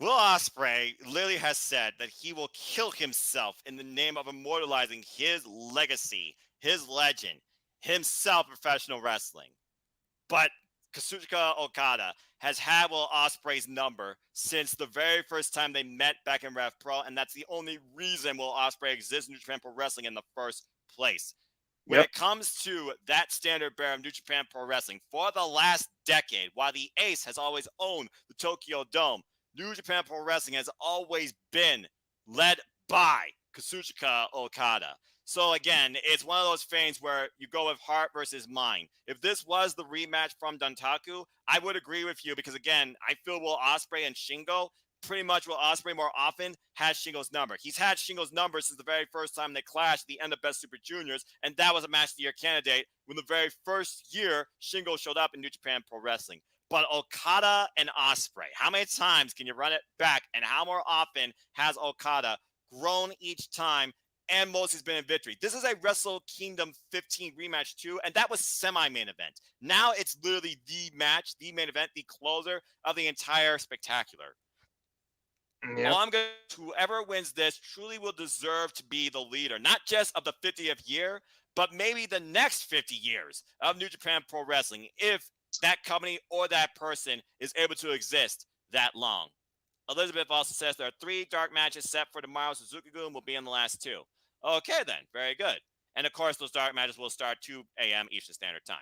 [SPEAKER 1] Will Ospreay literally has said that he will kill himself in the name of immortalizing his legacy, his legend, himself professional wrestling. But Kazuchika Okada has had Will Ospreay's number since the very first time they met back in Rev Pro, and that's the only reason Will Ospreay exists in New Japan Pro Wrestling in the first place. When
[SPEAKER 2] Yep.
[SPEAKER 1] it comes to that standard bearer of New Japan Pro Wrestling for the last decade, while the Ace has always owned the Tokyo Dome, New Japan Pro Wrestling has always been led by Kazuchika Okada. So again, it's one of those things where you go with heart versus mind. If this was the rematch from Dantaku, I would agree with you because again, I feel Will Ospreay and Shingo pretty much Will Ospreay more often has Shingo's number. He's had Shingo's number since the very first time they clashed at the end of Best Super Juniors, and that was a match of the year candidate when the very first year Shingo showed up in New Japan Pro Wrestling. But Okada and Ospreay, how many times can you run it back, and how more often has Okada grown each time? And most has been in victory. This is a WrestleKingdom 15 rematch too, and that was semi-main event. Now it's literally the match, the main event, the closer of the entire spectacular.
[SPEAKER 2] Yep.
[SPEAKER 1] All I'm going to whoever wins this truly will deserve to be the leader, not just of the 50th year, but maybe the next 50 years of New Japan Pro Wrestling if that company or that person is able to exist that long. Elizabeth also says there are 3 dark matches set for tomorrow. Suzuki-gun will be in the last 2. Okay, then. Very good. And of course, those dark matches will start 2 a.m. Eastern Standard Time.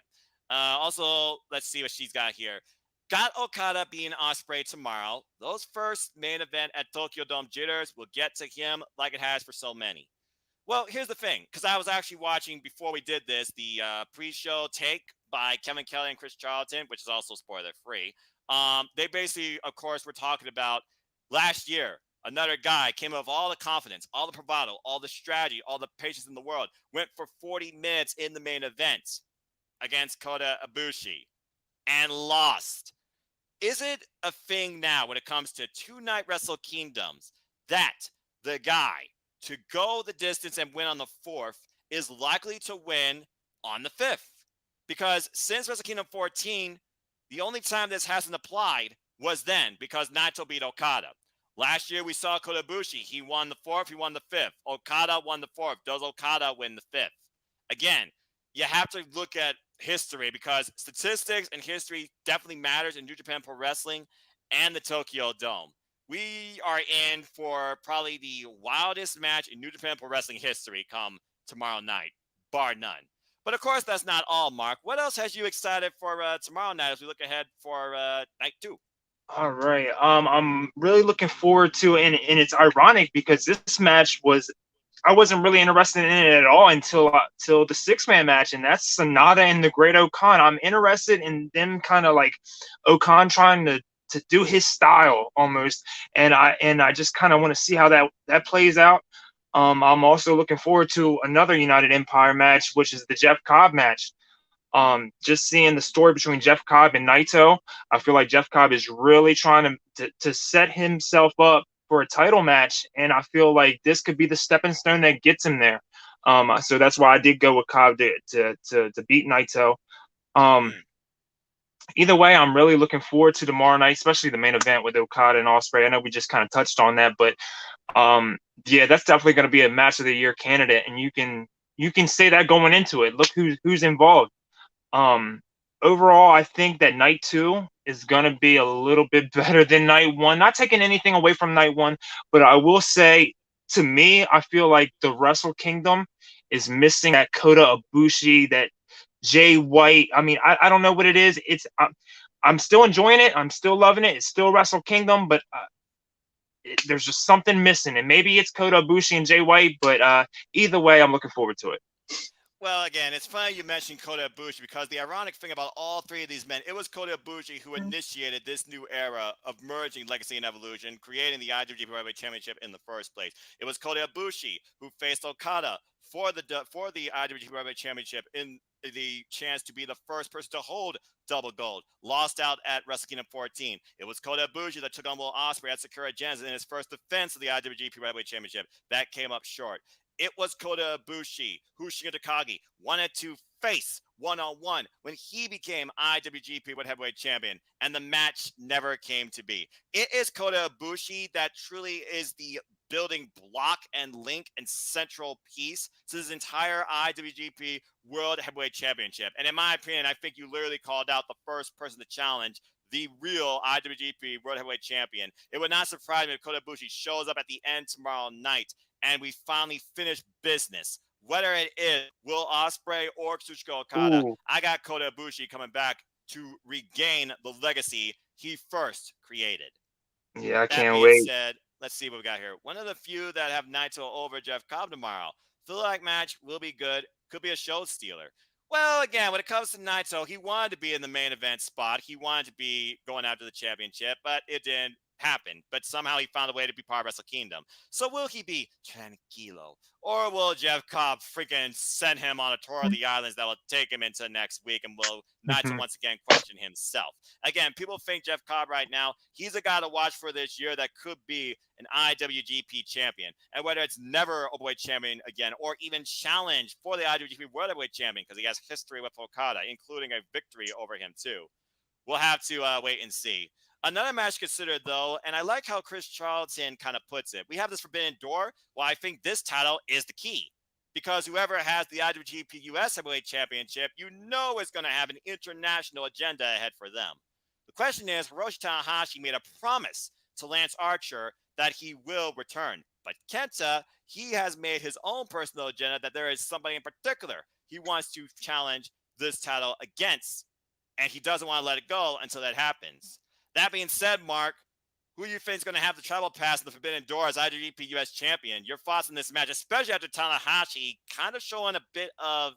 [SPEAKER 1] Also, let's see what she's got here. Got Okada being Osprey tomorrow. Those first main event at Tokyo Dome jitters will get to him like it has for so many. Well, here's the thing, because I was actually watching before we did this the pre-show take by Kevin Kelly and Chris Charlton, which is also spoiler free. They basically, of course, were talking about last year. Another guy came up with all the confidence, all the bravado, all the strategy, all the patience in the world. Went for 40 minutes in the main event against Kota Ibushi and lost. Is it a thing now when it comes to 2 night Wrestle Kingdoms that the guy to go the distance and win on the 4th is likely to win on the 5th? Because since Wrestle Kingdom 14, the only time this hasn't applied was then because Naito beat Okada. Last year we saw Kodabushi. He won the 4th, he won the 5th. Okada won the 4th. Does Okada win the 5th? Again, you have to look at history because statistics and history definitely matters in New Japan Pro Wrestling and the Tokyo Dome. We are in for probably the wildest match in New Japan Pro Wrestling history come tomorrow night, bar none. But of course, that's not all, Mark. What else has you excited for tomorrow night as we look ahead for night 2?
[SPEAKER 2] All right. I'm really looking forward to, and it's ironic because this match was I wasn't really interested in it at all until till the 6 man match, and that's Sonata and the Great Okan. I'm interested in them kind of like Okan trying to do his style almost, and I just kind of want to see how that plays out. I'm also looking forward to another United Empire match, which is the Jeff Cobb match. Just seeing the story between Jeff Cobb and Naito, I feel like Jeff Cobb is really trying to set himself up for a title match, and I feel like this could be the stepping stone that gets him there. So that's why I did go with Cobb to beat Naito. Um,
[SPEAKER 1] Hmm.
[SPEAKER 2] Either way, I'm really looking forward to tomorrow night, especially the main event with Okada and Ospreay. I know we just kind of touched on that, but um, yeah, that's definitely going to be a match of the year candidate, and you can say that going into it. Look who's involved. Um, Overall, I think that night two is gonna be a little bit better than night one. Not taking anything away from night one, but I will say, to me, I feel like the Wrestle Kingdom is missing that Kota Ibushi, that Jay White. I mean, I don't know what it is. I'm still enjoying it. I'm still loving it. It's still Wrestle Kingdom, but there's just something missing, and maybe it's Kota Ibushi and Jay White. But either way, I'm looking forward to it.
[SPEAKER 1] Well, again, it's funny you mentioned Kota Ibushi because the ironic thing about all three of these men, it was Kota Ibushi who initiated this new era of merging Legacy and Evolution, creating the IWGP Heavyweight Championship in the first place. It was Kota Ibushi who faced Okada for the IWGP Heavyweight Championship in the chance to be the first person to hold double gold. Lost out at WrestleKingdom 14. It was Kota Ibushi that took on Will Ospreay at Sakura Genesis in his first defense of the IWGP Heavyweight Championship. That came up short. It was Kota Ibushi who Shingo Takagi wanted to face one-on-one when he became IWGP World Heavyweight Champion, and the match never came to be. It is Kota Ibushi that truly is the building block and link and central piece to this entire IWGP World Heavyweight Championship. And in my opinion, I think you literally called out the first person to challenge the real IWGP World Heavyweight Champion. It would not surprise me if Kota Ibushi shows up at the end tomorrow night and we finally finish business. Whether it is Will Ospreay or Kazuchika Okada,
[SPEAKER 2] Ooh,
[SPEAKER 1] I got Kota Ibushi coming back to regain the legacy he first created.
[SPEAKER 2] yeah, I
[SPEAKER 1] That
[SPEAKER 2] can't
[SPEAKER 1] being
[SPEAKER 2] wait.
[SPEAKER 1] said, let's see what we got here. One of the few that have Naito over Jeff Cobb tomorrow. Feel like match will be good. Could be a show stealer. Well, again, when it comes to Naito, he wanted to be in the main event spot. He wanted to be going after the championship, but it didn't happen. But somehow he found a way to be part of Wrestle Kingdom. So will he be tranquilo? Or will Jeff Cobb freaking send him on a tour of the islands that will take him into next week and will Naito
[SPEAKER 2] Mhm.
[SPEAKER 1] once again question himself? Again, people think Jeff Cobb right now, he's a guy to watch for this year that could be an IWGP champion. And whether it's never Openweight champion again or even challenge for the IWGP World Heavyweight champion because he has history with Okada, including a victory over him too. We'll have to wait and see. Another match considered, though, and I like how Chris Charlton kind of puts it. We have this Forbidden Door. Well, I think this title is the key because whoever has the IWGP US Heavyweight Championship, you know is going to have an international agenda ahead for them. The question is, Hiroshi Tanahashi made a promise to Lance Archer that he will return. But Kenta, he has made his own personal agenda that there is somebody in particular he wants to challenge this title against, and he doesn't want to let it go until that happens. That being said, Mark, who do you think is going to have the travel pass in the Forbidden Door as IWGP US champion? Your thoughts on this match, especially after Tanahashi kind of showing a bit of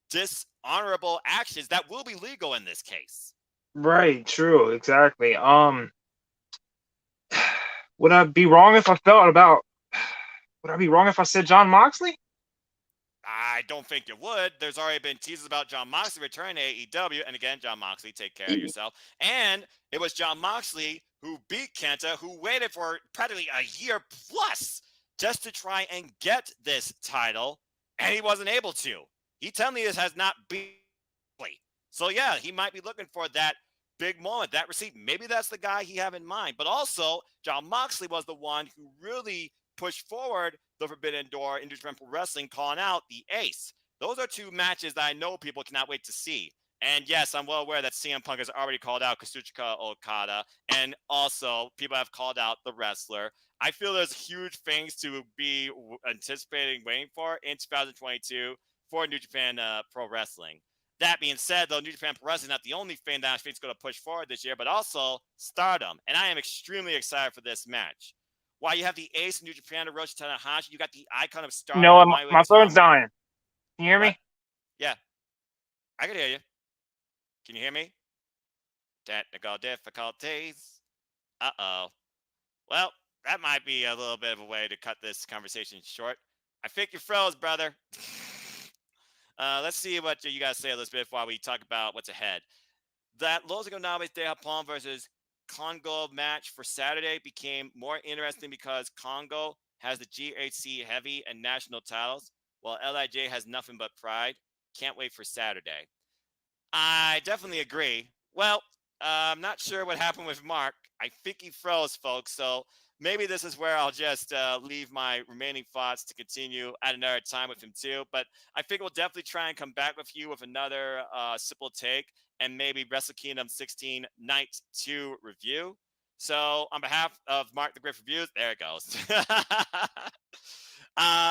[SPEAKER 1] dishonorable actions that will be legal in this case.
[SPEAKER 2] Right, true, exactly. Would I be wrong if I felt about? Would I be wrong if I said John Moxley?
[SPEAKER 1] I don't think it would. There's already been teases about John Moxley returning to AEW. And again, John Moxley, take care of yourself. And it was John Moxley who beat Kenta, who waited for practically a year plus just to try and get this title. And he wasn't able to. He technically has not beat. So yeah, he might be looking for that big moment, that receipt. Maybe that's the guy he have in mind. But also, John Moxley was the one who really pushed forward the Forbidden Door in New Japan Pro Wrestling, calling out the Ace. Those are two matches that I know people cannot wait to see. And yes, I'm well aware that CM Punk has already called out Kazuchika Okada, and also people have called out the wrestler. I feel there's huge things to be anticipating, waiting for in 2022 for New Japan Pro Wrestling. That being said, though, New Japan Pro Wrestling is not the only thing that I think is going to push forward this year, but also Stardom. And I am extremely excited for this match. While you have the ace of New Japan, Hiroshi Tanahashi, you got the icon of Stardom
[SPEAKER 2] No,
[SPEAKER 1] of
[SPEAKER 2] my,
[SPEAKER 1] Mayu
[SPEAKER 2] my phone's
[SPEAKER 1] Iwatani.
[SPEAKER 2] dying. Can you hear
[SPEAKER 1] What?
[SPEAKER 2] me?
[SPEAKER 1] Yeah, I can hear you. Can you hear me? Technical difficulties. Uh-oh. Well, that might be a little bit of a way to cut this conversation short. I think you froze, brother. Let's see what you guys say a little bit while we talk about what's ahead. That Los Economics de Japón versus Congo match for Saturday became more interesting because Congo has the GHC heavy and national titles, while LIJ has nothing but pride. Can't wait for Saturday. I definitely agree. Well, I'm not sure what happened with Mark. I think he froze, folks. So maybe this is where I'll just leave my remaining thoughts to continue at another time with him too. But I think we'll definitely try and come back with you with another simple take and maybe Wrestle Kingdom 16 Night 2 review. So on behalf of Mark the Griff Reviews, there it goes.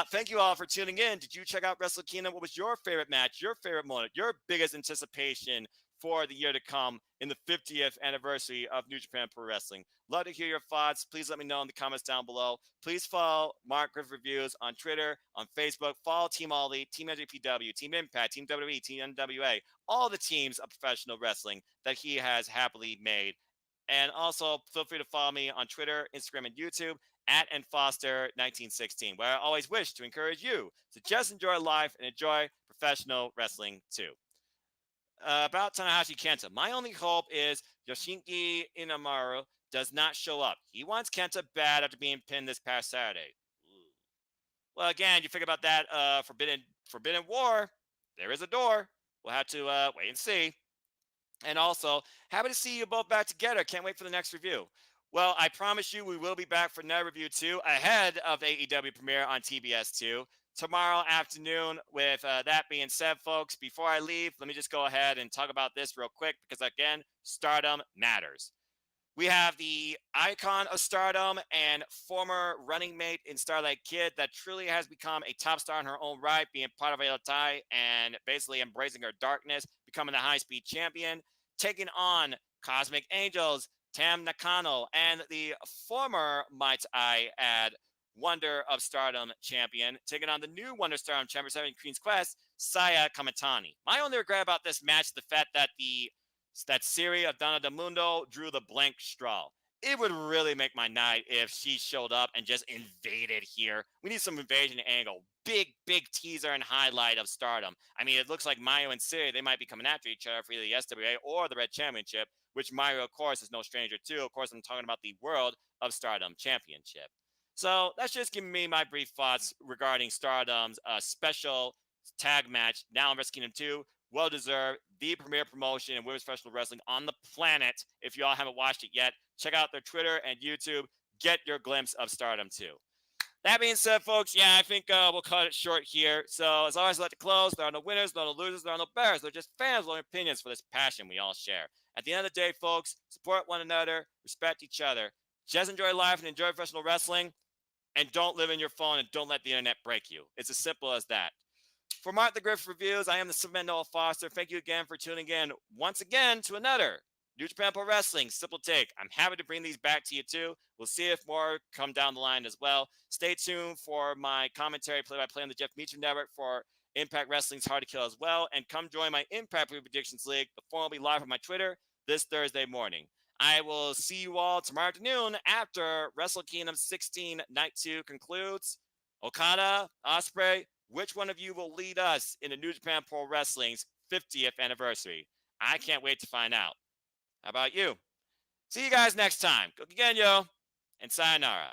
[SPEAKER 1] Thank you all for tuning in. Did you check out Wrestle Kingdom? What was your favorite match, your favorite moment, your biggest anticipation for the year to come in the 50th anniversary of New Japan Pro Wrestling? Love to hear your thoughts. Please let me know in the comments down below. Please follow Mark Griff Reviews on Twitter, on Facebook. Follow Team All Elite, Team NJPW, Team Impact, Team WWE, Team NWA, all the teams of professional wrestling that he has happily made. And also, feel free to follow me on Twitter, Instagram, and YouTube at and Foster 1916, where I always wish to encourage you to just enjoy life and enjoy professional wrestling too. About Tanahashi Kenta, my only hope is Yoshinki Inamaru does not show up. He wants Kenta bad after being pinned this past Saturday. Ooh. Well, again, you think about that Forbidden War. There is a door. We'll have to wait and see. And also, happy to see you both back together. Can't wait for the next review. Well, I promise you we will be back for another review too, ahead of the AEW premiere on TBS2 tomorrow afternoon. With that being said, folks, before I leave, let me just go ahead and talk about this real quick because, again, stardom matters. We have the icon of stardom and former running mate in Starlight Kid that truly has become a top star in her own right, being part of Elotai and basically embracing her darkness, becoming the high speed champion, taking on Cosmic Angels, Tam Nakano, and the former, might I add, Wonder of Stardom champion, taking on the new Wonder Stardom champion, 7 Queen's Quest, Saya Kamitani. My only regret about this match is the fact that that Siri of Donna Del Mundo drew the blank straw. It would really make my night if she showed up and just invaded here. We need some invasion angle. Big teaser and highlight of Stardom. I mean, it looks like Mario and Siri, they might be coming after each other for either the SWA or the Red Championship, which Mario, of course, is no stranger to. Of course, I'm talking about the World of Stardom Championship. So that's just giving me my brief thoughts regarding Stardom's special tag match now in Wrestle Kingdom 2. Well deserved, the premier promotion in women's professional wrestling on the planet. If y'all haven't watched it yet, check out their Twitter and YouTube. Get your glimpse of Stardom too. That being said, folks, yeah, I think we'll cut it short here. So, as always, I like to close. There are no winners, there are no losers, there are no bears. They're just fans with opinions for this passion we all share. At the end of the day, folks, support one another, respect each other. Just enjoy life and enjoy professional wrestling. And don't live in your phone and don't let the internet break you. It's as simple as that. For Mark the Griff Reviews, I am the Cement Noah Foster. Thank you again for tuning in once again to another New Japan Pro Wrestling Simple Take. I'm happy to bring these back to you too. We'll see if more come down the line as well. Stay tuned for my commentary play-by-play on the Jeff Meacham Network for Impact Wrestling's Hard to Kill as well. And come join my Impact Predictions League. The forum will be live on my Twitter this Thursday morning. I will see you all tomorrow afternoon after Wrestle Kingdom 16 Night 2 concludes. Okada, Ospreay, which one of you will lead us in the New Japan Pro Wrestling's 50th anniversary? I can't wait to find out. How about you? See you guys next time. Go again, yo, and sayonara.